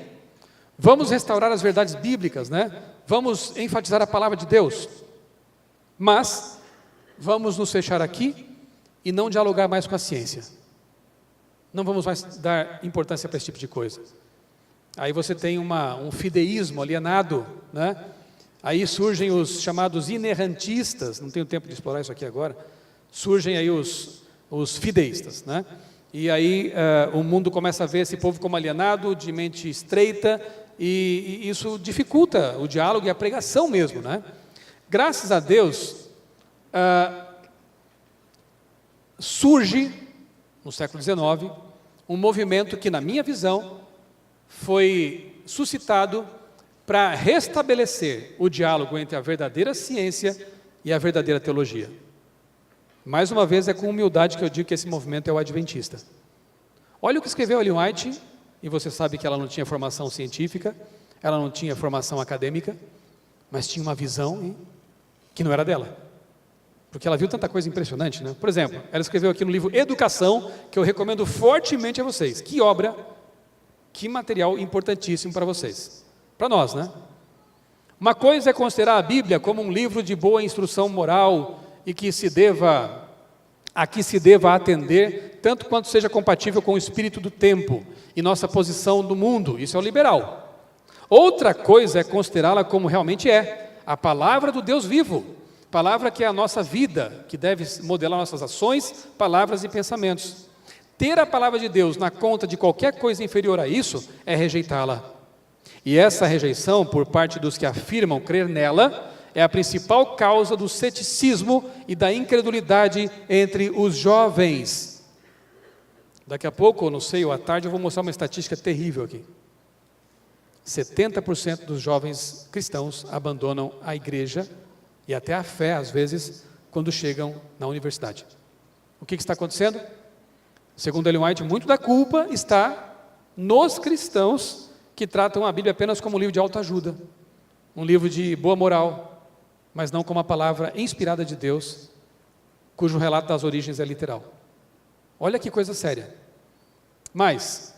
Vamos restaurar as verdades bíblicas, né? Vamos enfatizar a palavra de Deus. Mas vamos nos fechar aqui e não dialogar mais com a ciência. Não vamos mais dar importância para esse tipo de coisa. Aí você tem um fideísmo alienado, né? Aí surgem os chamados inerrantistas, não tenho tempo de explorar isso aqui agora, surgem aí os fideístas, né? E aí o mundo começa a ver esse povo como alienado, de mente estreita, e isso dificulta o diálogo e a pregação mesmo, né? Graças a Deus, surge, no século XIX, um movimento que, na minha visão, foi suscitado para restabelecer o diálogo entre a verdadeira ciência e a verdadeira teologia. Mais uma vez, é com humildade que eu digo que esse movimento é o adventista. Olha o que escreveu Ellen White, e você sabe que ela não tinha formação científica, ela não tinha formação acadêmica, mas tinha uma visão que não era dela. Porque ela viu tanta coisa impressionante, né? Por exemplo, ela escreveu aqui no livro Educação, que eu recomendo fortemente a vocês. Que obra, que material importantíssimo para vocês. Para nós, né? Uma coisa é considerar a Bíblia como um livro de boa instrução moral e a que se deva atender, tanto quanto seja compatível com o espírito do tempo e nossa posição do mundo. Isso é o liberal. Outra coisa é considerá-la como realmente é, a palavra do Deus vivo. Palavra que é a nossa vida, que deve modelar nossas ações, palavras e pensamentos. Ter a palavra de Deus na conta de qualquer coisa inferior a isso é rejeitá-la. E essa rejeição, por parte dos que afirmam crer nela, é a principal causa do ceticismo e da incredulidade entre os jovens. Daqui a pouco, ou não sei, ou à tarde, eu vou mostrar uma estatística terrível aqui. 70% dos jovens cristãos abandonam a igreja e até a fé, às vezes, quando chegam na universidade. O que está acontecendo? Segundo Ellen White, muito da culpa está nos cristãos que tratam a Bíblia apenas como um livro de autoajuda, um livro de boa moral, mas não como a palavra inspirada de Deus, cujo relato das origens é literal. Olha que coisa séria. Mas,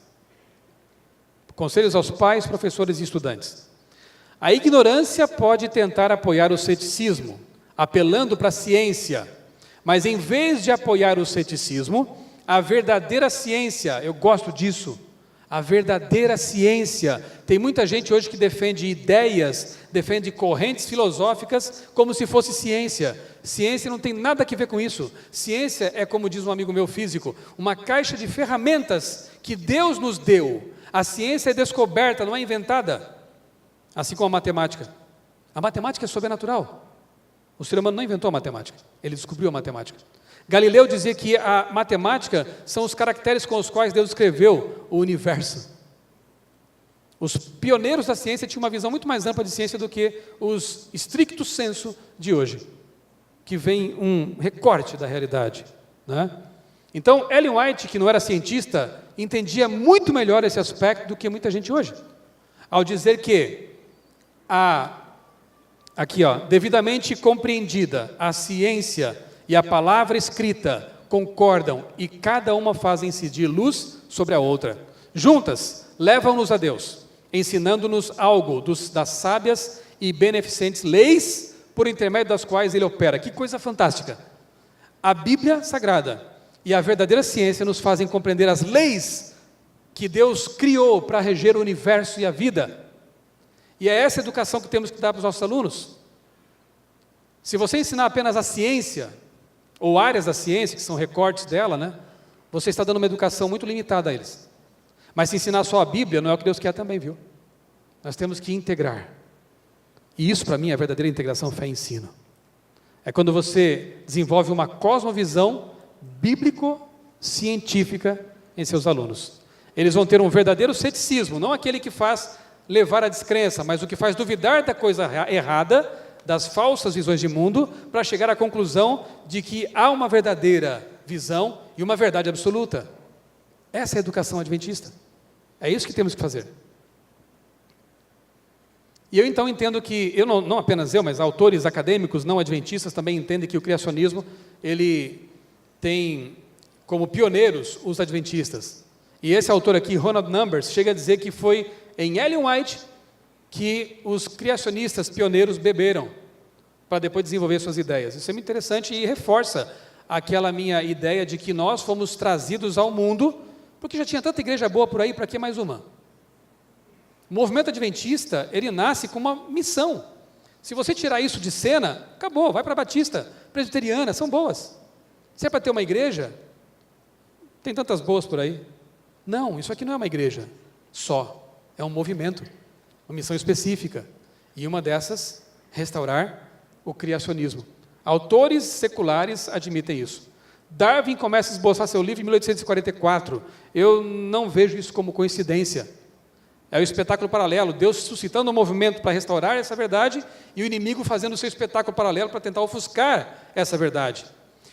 conselhos aos pais, professores e estudantes. A ignorância pode tentar apoiar o ceticismo, apelando para a ciência, mas em vez de apoiar o ceticismo, a verdadeira ciência, eu gosto disso, a verdadeira ciência. Tem muita gente hoje que defende ideias, defende correntes filosóficas como se fosse ciência. Ciência não tem nada a ver com isso. Ciência é, como diz um amigo meu físico, uma caixa de ferramentas que Deus nos deu. A ciência é descoberta, não é inventada, assim como a matemática. A matemática é sobrenatural. O ser humano não inventou a matemática, ele descobriu a matemática. Galileu dizia que a matemática são os caracteres com os quais Deus escreveu o universo. Os pioneiros da ciência tinham uma visão muito mais ampla de ciência do que os stricto sensu de hoje, que vem um recorte da realidade, né? Então, Ellen White, que não era cientista, entendia muito melhor esse aspecto do que muita gente hoje, ao dizer que devidamente compreendida, a ciência e a palavra escrita concordam e cada uma faz incidir luz sobre a outra. Juntas, levam-nos a Deus, ensinando-nos algo das sábias e beneficentes leis por intermédio das quais Ele opera. Que coisa fantástica! A Bíblia Sagrada e a verdadeira ciência nos fazem compreender as leis que Deus criou para reger o universo e a vida. E é essa educação que temos que dar para os nossos alunos. Se você ensinar apenas a ciência, ou áreas da ciência, que são recortes dela, né, você está dando uma educação muito limitada a eles. Mas se ensinar só a Bíblia, não é o que Deus quer também, viu? Nós temos que integrar. E isso, para mim, é a verdadeira integração fé e ensino. É quando você desenvolve uma cosmovisão bíblico-científica em seus alunos. Eles vão ter um verdadeiro ceticismo, não aquele que faz levar à descrença, mas o que faz duvidar da coisa errada, das falsas visões de mundo, para chegar à conclusão de que há uma verdadeira visão e uma verdade absoluta. Essa é a educação adventista. É isso que temos que fazer. E eu então entendo que, não apenas eu, mas autores acadêmicos não adventistas também entendem que o criacionismo, ele tem como pioneiros os adventistas. E esse autor aqui, Ronald Numbers, chega a dizer que foi em Ellen White que os criacionistas pioneiros beberam para depois desenvolver suas ideias. Isso é muito interessante e reforça aquela minha ideia de que nós fomos trazidos ao mundo, porque já tinha tanta igreja boa por aí, para que mais uma? O movimento adventista, ele nasce com uma missão. Se você tirar isso de cena, acabou, vai para a batista, presbiteriana, são boas. Se é para ter uma igreja, tem tantas boas por aí. Não, isso aqui não é uma igreja só, é um movimento, uma missão específica. E uma dessas, restaurar o criacionismo. Autores seculares admitem isso. Darwin começa a esboçar seu livro em 1844. Eu não vejo isso como coincidência. É o espetáculo paralelo, Deus suscitando um movimento para restaurar essa verdade e o inimigo fazendo o seu espetáculo paralelo para tentar ofuscar essa verdade.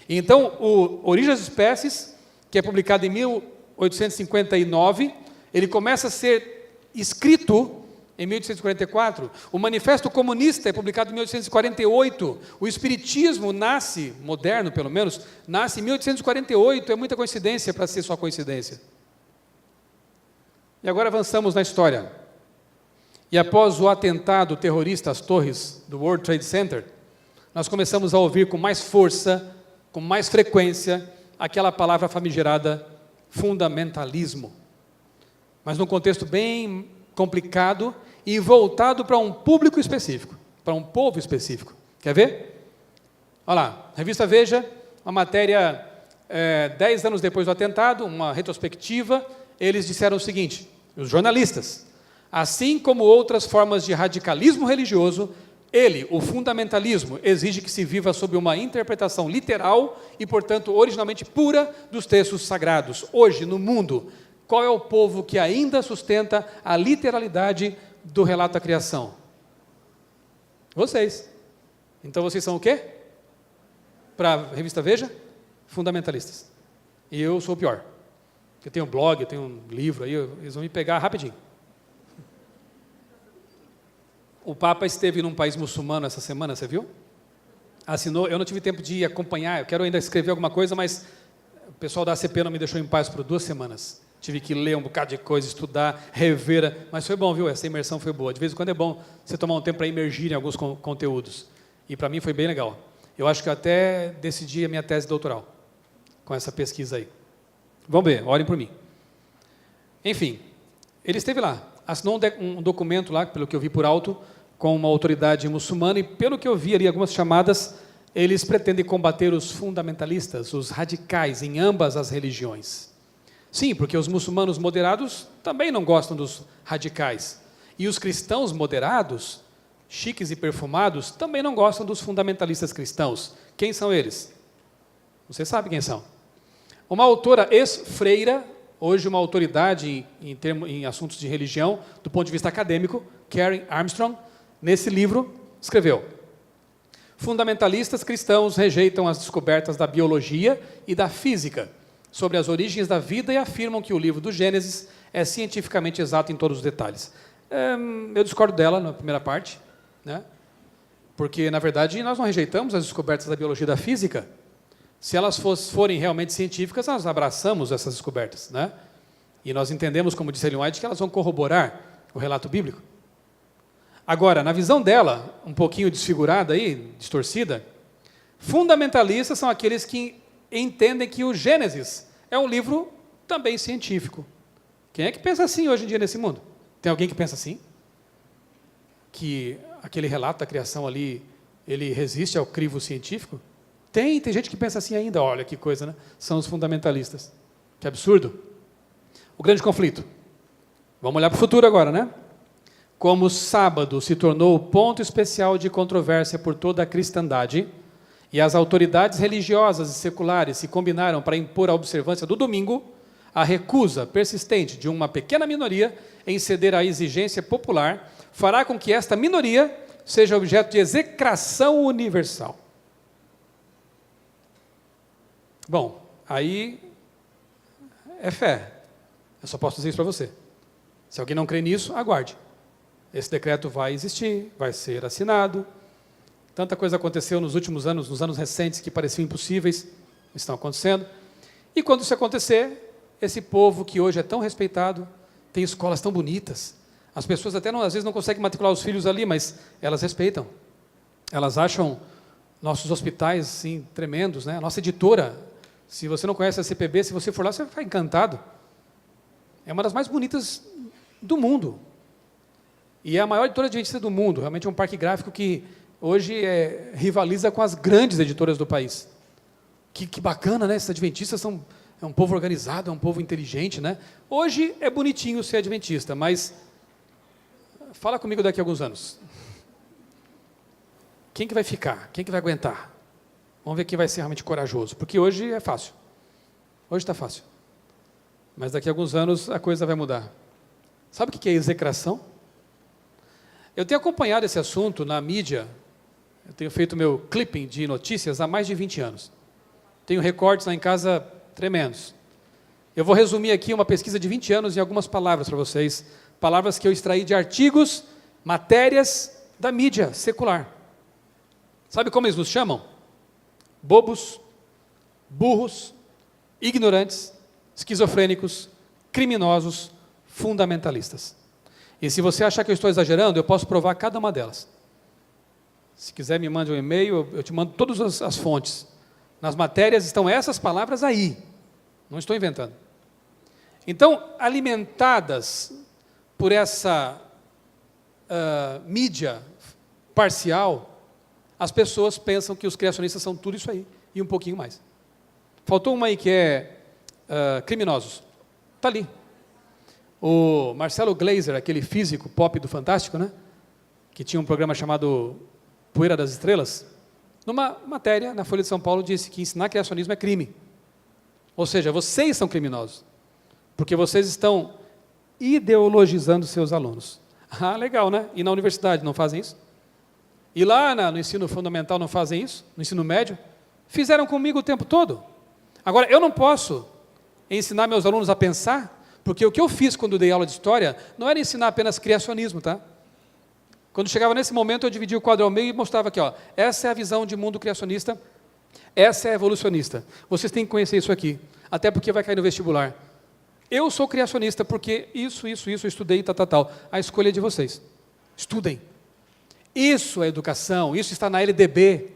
Então, o Origem das Espécies, que é publicado em 1859, ele começa a ser escrito em 1844. O Manifesto Comunista é publicado em 1848. O Espiritismo nasce, moderno pelo menos, nasce em 1848. É muita coincidência para ser só coincidência. E agora avançamos na história. E após o atentado terrorista às torres do World Trade Center, nós começamos a ouvir com mais força, com mais frequência, aquela palavra famigerada, fundamentalismo. Mas num contexto bem complicado e voltado para um público específico, para um povo específico. Quer ver? Olha lá, revista Veja, uma matéria 10 anos depois do atentado, uma retrospectiva, eles disseram o seguinte, os jornalistas, assim como outras formas de radicalismo religioso, ele, o fundamentalismo, exige que se viva sob uma interpretação literal e, portanto, originalmente pura dos textos sagrados. Hoje, no mundo, qual é o povo que ainda sustenta a literalidade do relato da criação? Vocês. Então, vocês são o quê? Para a revista Veja? Fundamentalistas. E eu sou o pior. Eu tenho um blog, eu tenho um livro, aí eles vão me pegar rapidinho. O Papa esteve num país muçulmano essa semana, você viu? Assinou, eu não tive tempo de acompanhar, eu quero ainda escrever alguma coisa, mas o pessoal da ACP não me deixou em paz por 2 semanas. Tive que ler um bocado de coisa, estudar, rever, mas foi bom, viu? Essa imersão foi boa. De vez em quando é bom você tomar um tempo para imergir em alguns conteúdos. E para mim foi bem legal. Eu acho que eu até decidi a minha tese doutoral com essa pesquisa aí. Vamos ver, orem por mim. Enfim, ele esteve lá, assinou um documento lá, pelo que eu vi por alto, com uma autoridade muçulmana, e pelo que eu vi ali, algumas chamadas, eles pretendem combater os fundamentalistas, os radicais, em ambas as religiões. Sim, porque os muçulmanos moderados também não gostam dos radicais. E os cristãos moderados, chiques e perfumados, também não gostam dos fundamentalistas cristãos. Quem são eles? Você sabe quem são. Uma autora ex-freira, hoje uma autoridade em assuntos de religião, do ponto de vista acadêmico, Karen Armstrong, nesse livro, escreveu: fundamentalistas cristãos rejeitam as descobertas da biologia e da física sobre as origens da vida e afirmam que o livro do Gênesis é cientificamente exato em todos os detalhes. Eu discordo dela na primeira parte, né? Porque, na verdade, nós não rejeitamos as descobertas da biologia e da física. Se elas forem realmente científicas, nós abraçamos essas descobertas, né? E nós entendemos, como disse Ellen White, que elas vão corroborar o relato bíblico. Agora, na visão dela, um pouquinho desfigurada aí, distorcida, fundamentalistas são aqueles que entendem que o Gênesis é um livro também científico. Quem é que pensa assim hoje em dia nesse mundo? Tem alguém que pensa assim? Que aquele relato da criação ali, ele resiste ao crivo científico? Tem gente que pensa assim ainda. Olha que coisa, né? São os fundamentalistas. Que absurdo. O grande conflito. Vamos olhar para o futuro agora, né? Como o sábado se tornou o ponto especial de controvérsia por toda a cristandade, e as autoridades religiosas e seculares se combinaram para impor a observância do domingo, a recusa persistente de uma pequena minoria em ceder à exigência popular fará com que esta minoria seja objeto de execração universal. Bom, aí é fé. Eu só posso dizer isso para você. Se alguém não crê nisso, aguarde. Esse decreto vai existir, vai ser assinado. Tanta coisa aconteceu nos últimos anos, nos anos recentes, que pareciam impossíveis, estão acontecendo. E quando isso acontecer, esse povo que hoje é tão respeitado, tem escolas tão bonitas, as pessoas até às vezes não conseguem matricular os filhos ali, mas elas respeitam. Elas acham nossos hospitais assim, tremendos, né? A nossa editora, se você não conhece a CPB, se você for lá, você vai ficar encantado. É uma das mais bonitas do mundo. E é a maior editora adventista do mundo, realmente é um parque gráfico que hoje rivaliza com as grandes editoras do país. Que bacana, né? Esses adventistas é um povo organizado, é um povo inteligente, né? Hoje é bonitinho ser adventista, mas fala comigo daqui a alguns anos. Quem que vai ficar? Quem que vai aguentar? Vamos ver quem vai ser realmente corajoso, porque hoje é fácil. Hoje está fácil. Mas daqui a alguns anos a coisa vai mudar. Sabe o que é execração? Eu tenho acompanhado esse assunto na mídia, eu tenho feito meu clipping de notícias há mais de 20 anos. Tenho recortes lá em casa tremendos. Eu vou resumir aqui uma pesquisa de 20 anos em algumas palavras para vocês, palavras que eu extraí de artigos, matérias da mídia secular. Sabe como eles nos chamam? Bobos, burros, ignorantes, esquizofrênicos, criminosos, fundamentalistas. E se você achar que eu estou exagerando, eu posso provar cada uma delas. Se quiser me mande um e-mail, eu te mando todas as fontes. Nas matérias estão essas palavras aí. Não estou inventando. Então, alimentadas por essa mídia parcial, as pessoas pensam que os criacionistas são tudo isso aí, e um pouquinho mais. Faltou uma aí que é criminosos. Está ali. O Marcelo Gleiser, aquele físico pop do Fantástico, né? Que tinha um programa chamado Poeira das Estrelas, numa matéria na Folha de São Paulo disse que ensinar criacionismo é crime. Ou seja, vocês são criminosos, porque vocês estão ideologizando seus alunos. Ah, legal, né? E na universidade não fazem isso? E lá no ensino fundamental não fazem isso? No ensino médio? Fizeram comigo o tempo todo. Agora, eu não posso ensinar meus alunos a pensar, porque o que eu fiz quando dei aula de história não era ensinar apenas criacionismo, tá? Quando chegava nesse momento, eu dividia o quadro ao meio e mostrava aqui, ó, essa é a visão de mundo criacionista, essa é a evolucionista. Vocês têm que conhecer isso aqui, até porque vai cair no vestibular. Eu sou criacionista porque isso, eu estudei, tal. A escolha é de vocês. Estudem. Isso é educação, isso está na LDB.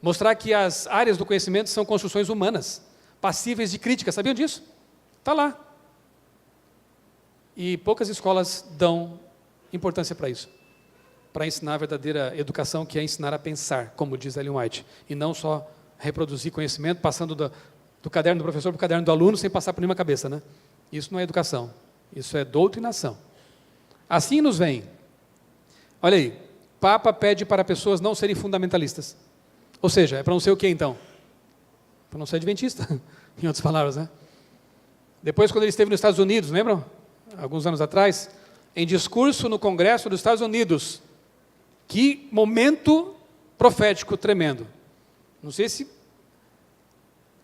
Mostrar que as áreas do conhecimento são construções humanas, passíveis de crítica. Sabiam disso? Está lá. E poucas escolas dão importância para isso, para ensinar a verdadeira educação, que é ensinar a pensar, como diz Ellen White, e não só reproduzir conhecimento, passando do do caderno do professor para o caderno do aluno sem passar por nenhuma cabeça, né? Isso não é educação, isso é doutrinação. Assim nos vem. Olha aí, Papa pede para pessoas não serem fundamentalistas. Ou seja, é para não ser o quê então? Para não ser adventista, em outras palavras, né? Depois, quando ele esteve nos Estados Unidos, lembram? Alguns anos atrás, em discurso no Congresso dos Estados Unidos, que momento profético tremendo. Não sei se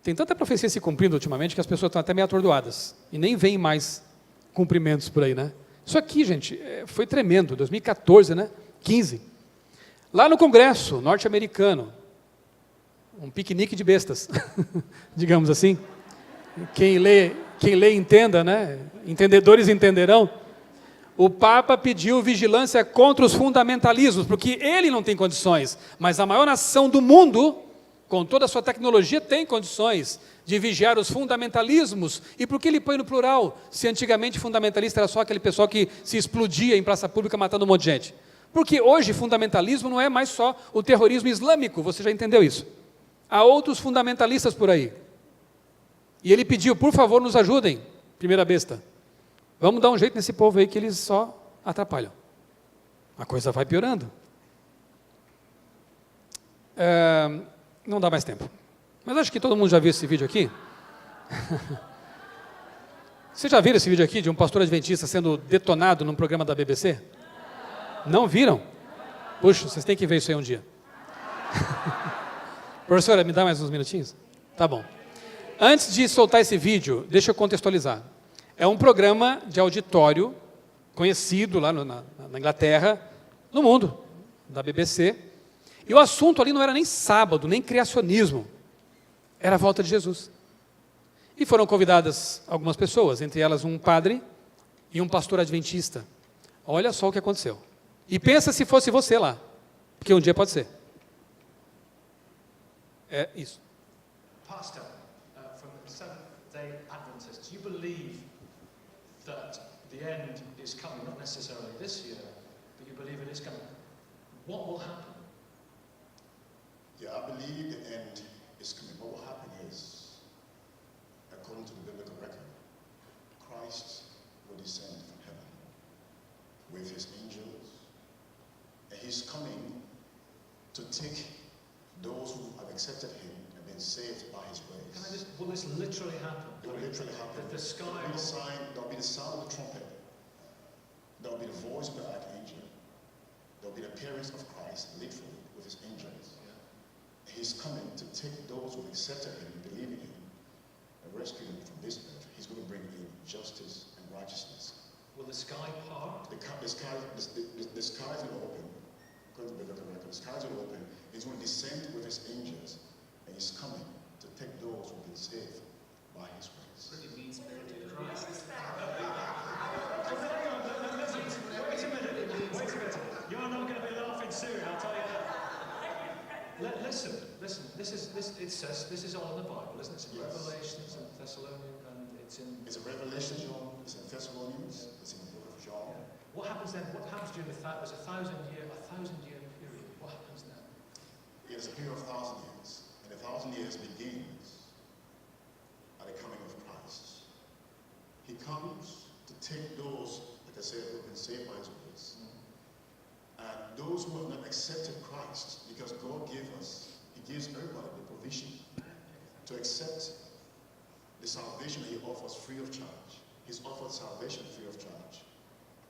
tem tanta profecia se cumprindo ultimamente que as pessoas estão até meio atordoadas e nem veem mais cumprimentos por aí, né? Isso aqui, gente, foi tremendo, 2014, né? 15. Lá no Congresso norte-americano, um piquenique de bestas, digamos assim. Quem lê entenda, né? Entendedores entenderão. O Papa pediu vigilância contra os fundamentalismos, porque ele não tem condições, mas a maior nação do mundo, com toda a sua tecnologia, tem condições de vigiar os fundamentalismos. E por que ele põe no plural, se antigamente fundamentalista era só aquele pessoal que se explodia em praça pública matando um monte de gente? Porque hoje fundamentalismo não é mais só o terrorismo islâmico, você já entendeu isso? Há outros fundamentalistas por aí. E ele pediu, por favor, nos ajudem, primeira besta. Vamos dar um jeito nesse povo aí que eles só atrapalham. A coisa vai piorando. Não dá mais tempo. Mas acho que todo mundo já viu esse vídeo aqui. Vocês já viram esse vídeo aqui de um pastor adventista sendo detonado num programa da BBC? Não viram? Puxa, vocês têm que ver isso aí um dia. Professora, me dá mais uns minutinhos? Tá bom. Antes de soltar esse vídeo, deixa eu contextualizar. É um programa de auditório conhecido lá na Inglaterra, no mundo, da BBC. E o assunto ali não era nem sábado, nem criacionismo. Era a volta de Jesus. E foram convidadas algumas pessoas, entre elas um padre e um pastor adventista. Olha só o que aconteceu. E pensa se fosse você lá, porque um dia pode ser. É isso. Pastor, from the Seventh-day Adventists, you believe that the end is coming, not necessarily this year, but you believe it is coming. What will happen? Yeah, I believe the end is coming. What will happen is, according to the biblical record, Christ will descend from heaven with his angels, and he's coming to take those who have accepted him and been saved by his grace. Will this literally happen? It will literally happen. The sky There'll be the sound of the trumpet. There'll be the voice of the archangel. There'll be the appearance of Christ, literally, with his angels. Yeah. He's coming to take those who have accepted him and believe in him and rescue them from this earth. He's going to bring in justice and righteousness. Will the sky part? The skies will open. According to the biblical record, the skies will open. He's going to descend with his angels, and he's coming to take those who have been saved by his grace. Pretty mean spirited Christ. Wait a minute. You are not going to be laughing soon, I'll tell you that. Listen. It says this is all in the Bible, isn't it? It's in Yes. Revelation, it's in Thessalonians, and it's in. It's a Revelation, it's in Thessalonians, it's in the book of John. What happens then? What happens during there's a thousand year period? What happens then? It is a period of 1,000 years, and the 1,000 years begins at the coming of Christ. He comes to take those, like I said, who have been saved by his grace, and those who have not accepted Christ, because God He gives everybody the provision to accept the salvation that he offers free of charge. He's offered salvation free of charge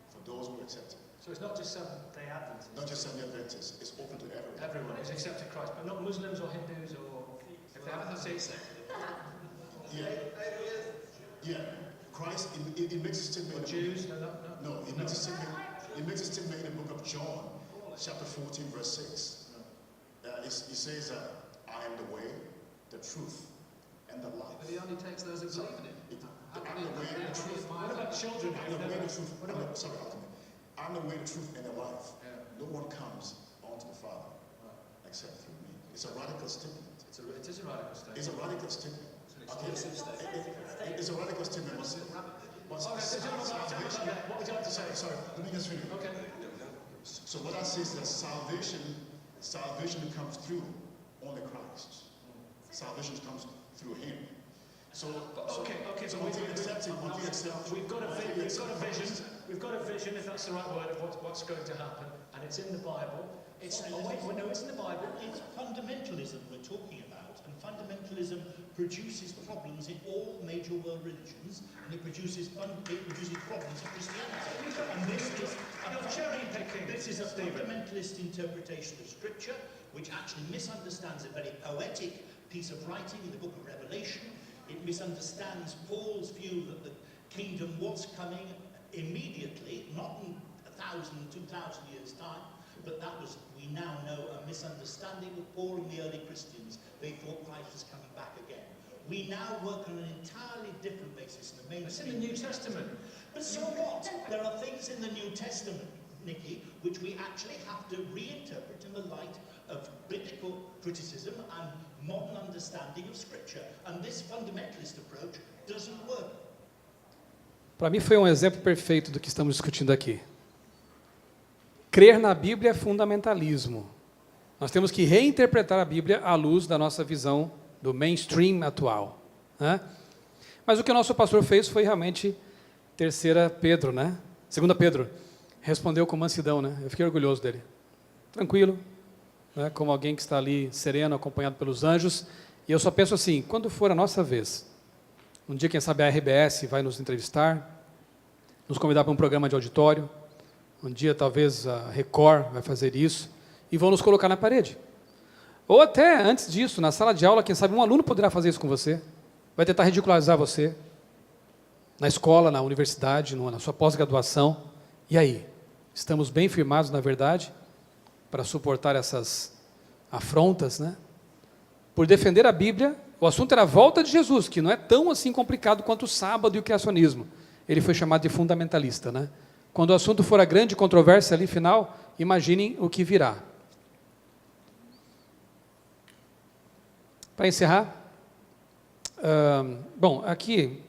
for those who accept it. So it's not just Seventh-day Adventists. Not just Seventh-day Adventists, it's open to everyone. Everyone who's accepted Christ, but not Muslims or Hindus or if they haven't seen. Yeah. Christ, it makes a statement. Jews, No, it makes a statement. It makes a statement in the book of John, chapter 14, verse 6. It says that I am the way, the truth, and the life. But he only takes those who believe in him. I'm the way, the truth. What about children? I'm the way, the truth. I'm the way, the truth, and the life. Yeah. No one comes onto the Father except through me. It's a radical statement. It is a radical statement. It's a radical statement. It's an exclusive statement. It's a radical statement. What would you like to say? Sorry, let me just finish. Okay. So what I say is that salvation comes through only Christ. Salvation comes through him. So, Okay, so but until accepted, until you accept, we've got a vision. We've got a vision, if that's the right word, of what's going to happen, and it's in the Bible. It's in the Bible. It's fundamentalism we're talking about, and fundamentalism produces problems in all major world religions, and it produces problems in Christianity. And this is a fundamentalist interpretation of Scripture, which actually misunderstands a very poetic piece of writing in the book of Revelation. It misunderstands Paul's view that the kingdom was coming immediately, not in 1,000, 2,000 years' time, but that was, we now know, a misunderstanding of Paul and the early Christians. They thought Christ was coming back again. We now work on an entirely different basis in the mainstream. It's in the New Testament. But so what? There are things in the New Testament, Nicky, which we actually have to reinterpret in the light of biblical criticism and modern understanding of Scripture. And this fundamentalist approach doesn't work. Para mim foi um exemplo perfeito do que estamos discutindo aqui. Crer na Bíblia é fundamentalismo. Nós temos que reinterpretar a Bíblia à luz da nossa visão do mainstream atual, né? Mas o que o nosso pastor fez foi realmente 2 Pedro, né? 2 Pedro, respondeu com mansidão, né? Eu fiquei orgulhoso dele. Tranquilo, né? Como alguém que está ali sereno, acompanhado pelos anjos. E eu só penso assim, quando for a nossa vez, um dia, quem sabe, a RBS vai nos entrevistar, nos convidar para um programa de auditório, um dia, talvez, a Record vai fazer isso, e vão nos colocar na parede. Ou até, antes disso, na sala de aula, quem sabe, um aluno poderá fazer isso com você, vai tentar ridicularizar você, na escola, na universidade, na sua pós-graduação. E aí? Estamos bem firmados na verdade, para suportar essas afrontas, né? Por defender a Bíblia, o assunto era a volta de Jesus, que não é tão assim complicado quanto o sábado e o criacionismo. Ele foi chamado de fundamentalista, né? Quando o assunto for a grande controvérsia ali final, imaginem o que virá. Para encerrar, bom, aqui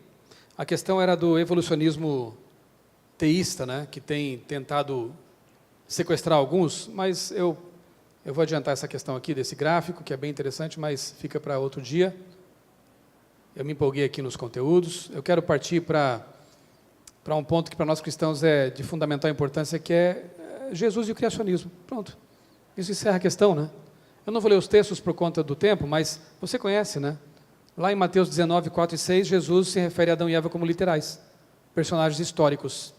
a questão era do evolucionismo teísta, né, que tem tentado sequestrar alguns, mas eu vou adiantar essa questão aqui desse gráfico, que é bem interessante, mas fica para outro dia. Eu me empolguei aqui nos conteúdos. Eu quero partir para um ponto que para nós cristãos é de fundamental importância, que é Jesus e o criacionismo. Pronto. Isso encerra a questão, né? Eu não vou ler os textos por conta do tempo, mas você conhece, né? Lá em Mateus 19, 4 e 6, Jesus se refere a Adão e Eva como literais, personagens históricos.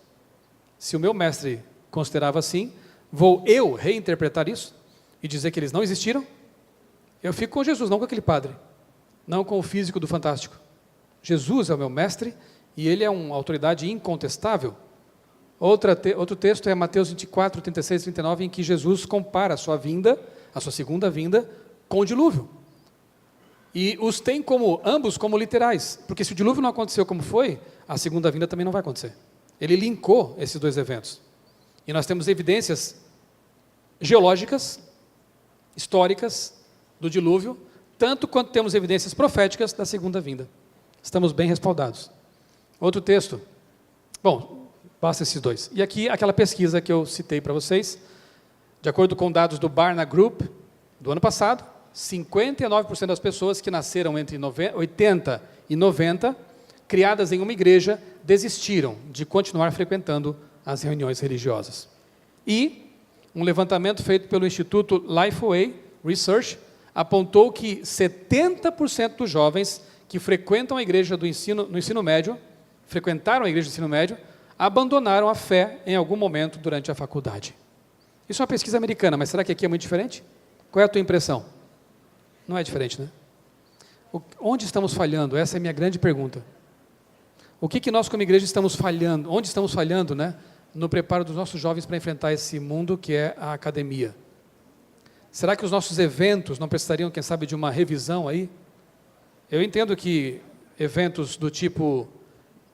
Se o meu mestre considerava assim, vou eu reinterpretar isso e dizer que eles não existiram? Eu fico com Jesus, não com aquele padre, não com o físico do Fantástico. Jesus é o meu mestre e ele é uma autoridade incontestável. Outro texto é Mateus 24, 36 e 39, em que Jesus compara a sua vinda, a sua segunda vinda, com o dilúvio. E os tem ambos como literais, porque se o dilúvio não aconteceu como foi, a segunda vinda também não vai acontecer. Ele linkou esses dois eventos. E nós temos evidências geológicas, históricas, do dilúvio, tanto quanto temos evidências proféticas da segunda vinda. Estamos bem respaldados. Outro texto. Bom, basta esses dois. E aqui, aquela pesquisa que eu citei para vocês, de acordo com dados do Barna Group, do ano passado, 59% das pessoas que nasceram entre 80 e 90, criadas em uma igreja, desistiram de continuar frequentando as reuniões religiosas. E um levantamento feito pelo Instituto Lifeway Research apontou que 70% dos jovens que frequentam a igreja no ensino médio, frequentaram a igreja do ensino médio, abandonaram a fé em algum momento durante a faculdade. Isso é uma pesquisa americana, mas será que aqui é muito diferente? Qual é a tua impressão? Não é diferente, né? Onde estamos falhando? Essa é a minha grande pergunta. O que nós como igreja estamos falhando? Onde estamos falhando, né? No preparo dos nossos jovens para enfrentar esse mundo que é a academia. Será que os nossos eventos não precisariam, quem sabe, de uma revisão aí? Eu entendo que eventos do tipo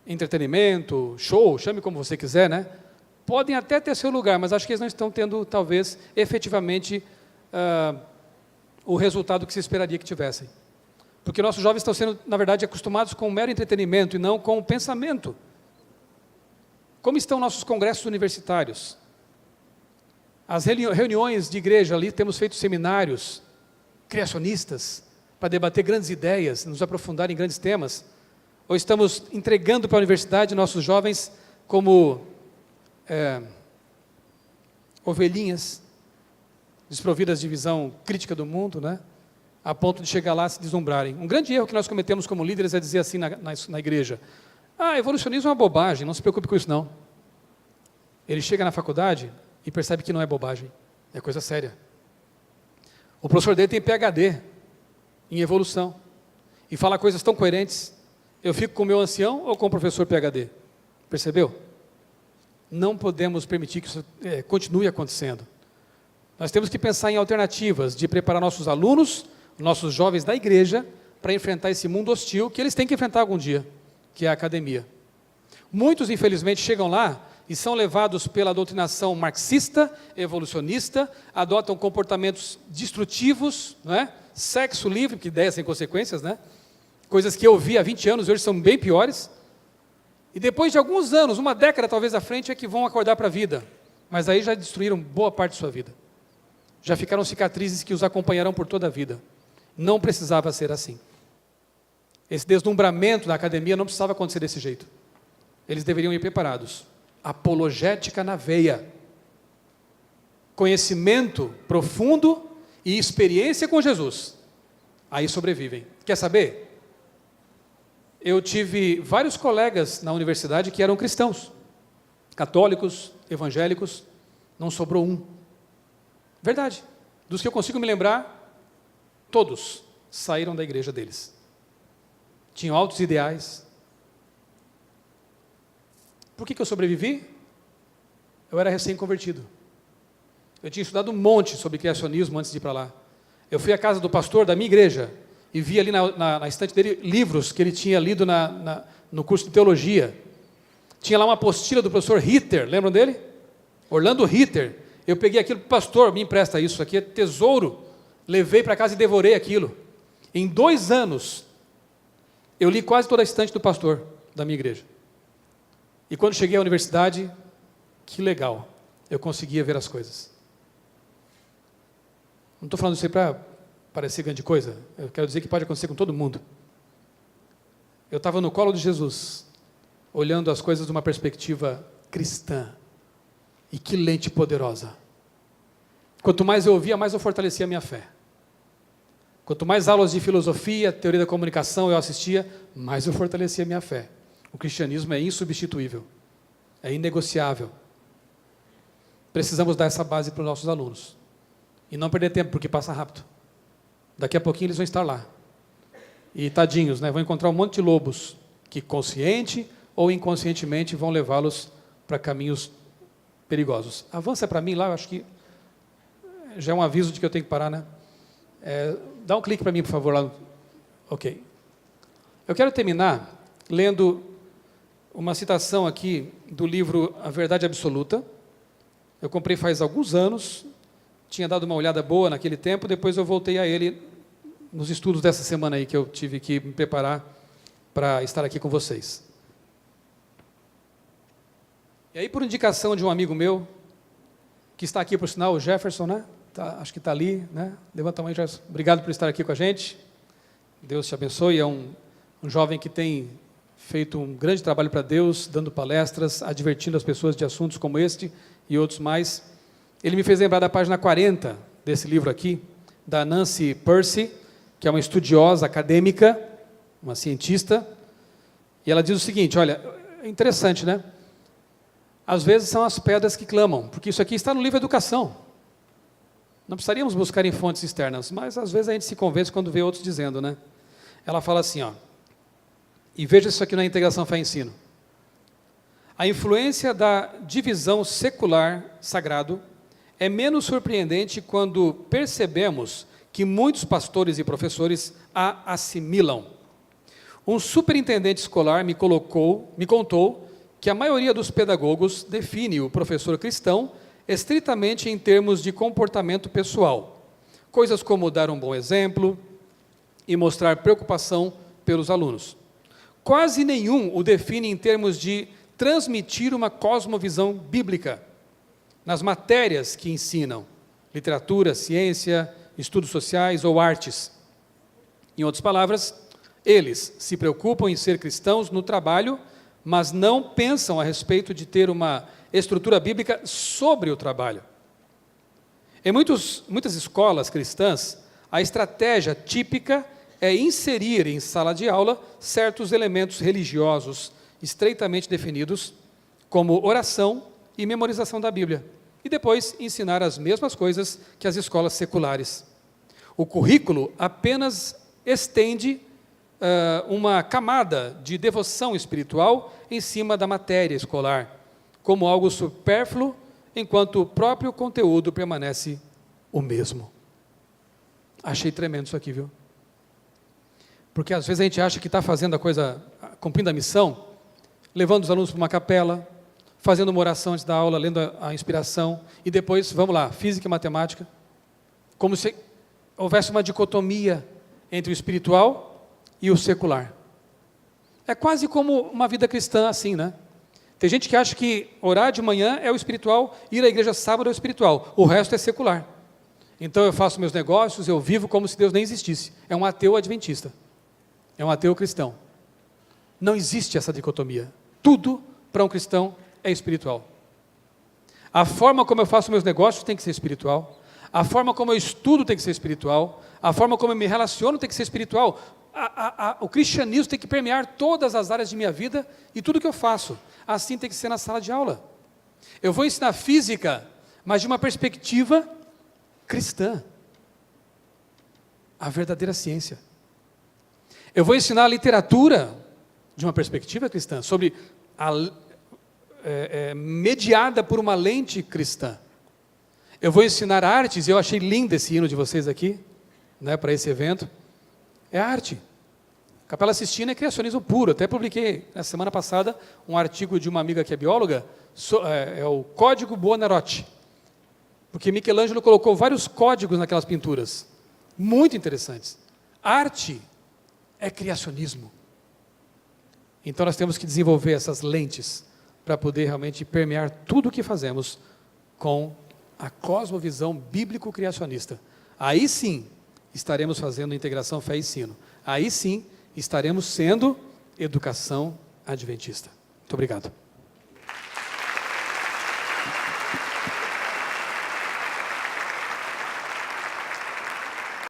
entretenimento, show, chame como você quiser, né? Podem até ter seu lugar, mas acho que eles não estão tendo, talvez, efetivamente, o resultado que se esperaria que tivessem. Porque nossos jovens estão sendo, na verdade, acostumados com o mero entretenimento e não com o pensamento. Como estão nossos congressos universitários? As reuniões de igreja ali, temos feito seminários criacionistas para debater grandes ideias, nos aprofundar em grandes temas. Ou estamos entregando para a universidade nossos jovens como ovelhinhas desprovidas de visão crítica do mundo, né? A ponto de chegar lá e se deslumbrarem. Um grande erro que nós cometemos como líderes é dizer assim na igreja: evolucionismo é uma bobagem, não se preocupe com isso não. Ele chega na faculdade e percebe que não é bobagem, é coisa séria. O professor dele tem PhD em evolução e fala coisas tão coerentes. Eu fico com o meu ancião ou com o professor PhD? Percebeu? Não podemos permitir que isso continue acontecendo. Nós temos que pensar em alternativas de preparar nossos alunos, nossos jovens da igreja, para enfrentar esse mundo hostil que eles têm que enfrentar algum dia, que é a academia. Muitos, infelizmente, chegam lá e são levados pela doutrinação marxista, evolucionista, adotam comportamentos destrutivos, não é? Sexo livre, que ideias sem consequências, né? Coisas que eu vi há 20 anos, hoje são bem piores. E depois de alguns anos, uma década talvez à frente, é que vão acordar para a vida. Mas aí já destruíram boa parte de sua vida. Já ficaram cicatrizes que os acompanharão por toda a vida. Não precisava ser assim. Esse deslumbramento da academia não precisava acontecer desse jeito. Eles deveriam ir preparados. Apologética na veia. Conhecimento profundo e experiência com Jesus. Aí sobrevivem. Quer saber? Eu tive vários colegas na universidade que eram cristãos. Católicos, evangélicos. Não sobrou um. Verdade. Dos que eu consigo me lembrar, todos saíram da igreja deles. Tinham altos ideais. Por que eu sobrevivi? Eu era recém-convertido. Eu tinha estudado um monte sobre criacionismo antes de ir para lá. Eu fui à casa do pastor da minha igreja e vi ali na estante dele livros que ele tinha lido no curso de teologia. Tinha lá uma apostila do professor Ritter, lembram dele? Orlando Ritter. Eu peguei aquilo para o pastor, me empresta isso aqui, é tesouro. Levei para casa e devorei aquilo. Em 2 anos, eu li quase toda a estante do pastor da minha igreja. E quando cheguei à universidade, que legal, eu conseguia ver as coisas. Não estou falando isso aí para parecer grande coisa, eu quero dizer que pode acontecer com todo mundo. Eu estava no colo de Jesus, olhando as coisas de uma perspectiva cristã. E que lente poderosa. Quanto mais eu ouvia, mais eu fortalecia a minha fé. Quanto mais aulas de filosofia, teoria da comunicação eu assistia, mais eu fortalecia a minha fé. O cristianismo é insubstituível, é inegociável. Precisamos dar essa base para os nossos alunos. E não perder tempo, porque passa rápido. Daqui a pouquinho eles vão estar lá. E tadinhos, né? Vão encontrar um monte de lobos que consciente ou inconscientemente vão levá-los para caminhos perigosos. Avança para mim lá, eu acho que já é um aviso de que eu tenho que parar, né? Dá um clique para mim, por favor, lá. Ok. Eu quero terminar lendo uma citação aqui do livro A Verdade Absoluta. Eu comprei faz alguns anos, tinha dado uma olhada boa naquele tempo, depois eu voltei a ele nos estudos dessa semana aí, que eu tive que me preparar para estar aqui com vocês. E aí, por indicação de um amigo meu, que está aqui, por sinal, o Jefferson, né? Acho que está ali, né? Levanta a mão, Jefferson. Obrigado por estar aqui com a gente. Deus te abençoe. É um jovem que tem feito um grande trabalho para Deus, dando palestras, advertindo as pessoas de assuntos como este e outros mais. Ele me fez lembrar da página 40 desse livro aqui, da Nancy Pearcey, que é uma estudiosa acadêmica, uma cientista, e ela diz o seguinte, olha, é interessante, né? Às vezes são as pedras que clamam, porque isso aqui está no livro Educação. Não precisaríamos buscar em fontes externas, mas às vezes a gente se convence quando vê outros dizendo, né? Ela fala assim, ó, e veja isso aqui na Integração Fé e Ensino. A influência da divisão secular-sagrado é menos surpreendente quando percebemos que muitos pastores e professores a assimilam. Um superintendente escolar me contou que a maioria dos pedagogos define o professor cristão estritamente em termos de comportamento pessoal. Coisas como dar um bom exemplo e mostrar preocupação pelos alunos. Quase nenhum o define em termos de transmitir uma cosmovisão bíblica nas matérias que ensinam, literatura, ciência, estudos sociais ou artes. Em outras palavras, Eles se preocupam em ser cristãos no trabalho, mas não pensam a respeito de ter uma estrutura bíblica sobre o trabalho. Em muitas escolas cristãs, a estratégia típica é inserir em sala de aula certos elementos religiosos estreitamente definidos, como oração e memorização da Bíblia, e depois ensinar as mesmas coisas que as escolas seculares. O currículo apenas estende uma camada de devoção espiritual em cima da matéria escolar, como algo supérfluo, enquanto o próprio conteúdo permanece o mesmo. Achei tremendo isso aqui, viu? Porque às vezes a gente acha que está fazendo a coisa, cumprindo a missão, levando os alunos para uma capela, fazendo uma oração antes da aula, lendo a inspiração, e depois, vamos lá, física e matemática, como se houvesse uma dicotomia entre o espiritual e o secular. É quase como uma vida cristã assim, né? Tem gente que acha que orar de manhã é o espiritual, ir à igreja sábado é o espiritual, o resto é secular. Então eu faço meus negócios, eu vivo como se Deus nem existisse. É um ateu adventista, é um ateu cristão. Não existe essa dicotomia. Tudo para um cristão é espiritual. A forma como eu faço meus negócios tem que ser espiritual, a forma como eu estudo tem que ser espiritual, a forma como eu me relaciono tem que ser espiritual. O cristianismo tem que permear todas as áreas de minha vida e tudo que eu faço. Assim tem que ser na sala de aula. Eu vou ensinar física, mas de uma perspectiva cristã. A verdadeira ciência. Eu vou ensinar literatura de uma perspectiva cristã, mediada por uma lente cristã. Eu vou ensinar artes, eu achei lindo esse hino de vocês aqui, né, para esse evento. É arte. Capela Sistina é criacionismo puro. Até publiquei, na semana passada, um artigo de uma amiga que é bióloga, é o Código Buonarroti. Porque Michelangelo colocou vários códigos naquelas pinturas. Muito interessantes. Arte é criacionismo. Então nós temos que desenvolver essas lentes para poder realmente permear tudo o que fazemos com a cosmovisão bíblico-criacionista. Aí sim, estaremos fazendo integração fé e ensino. Aí sim, estaremos sendo educação adventista. Muito obrigado.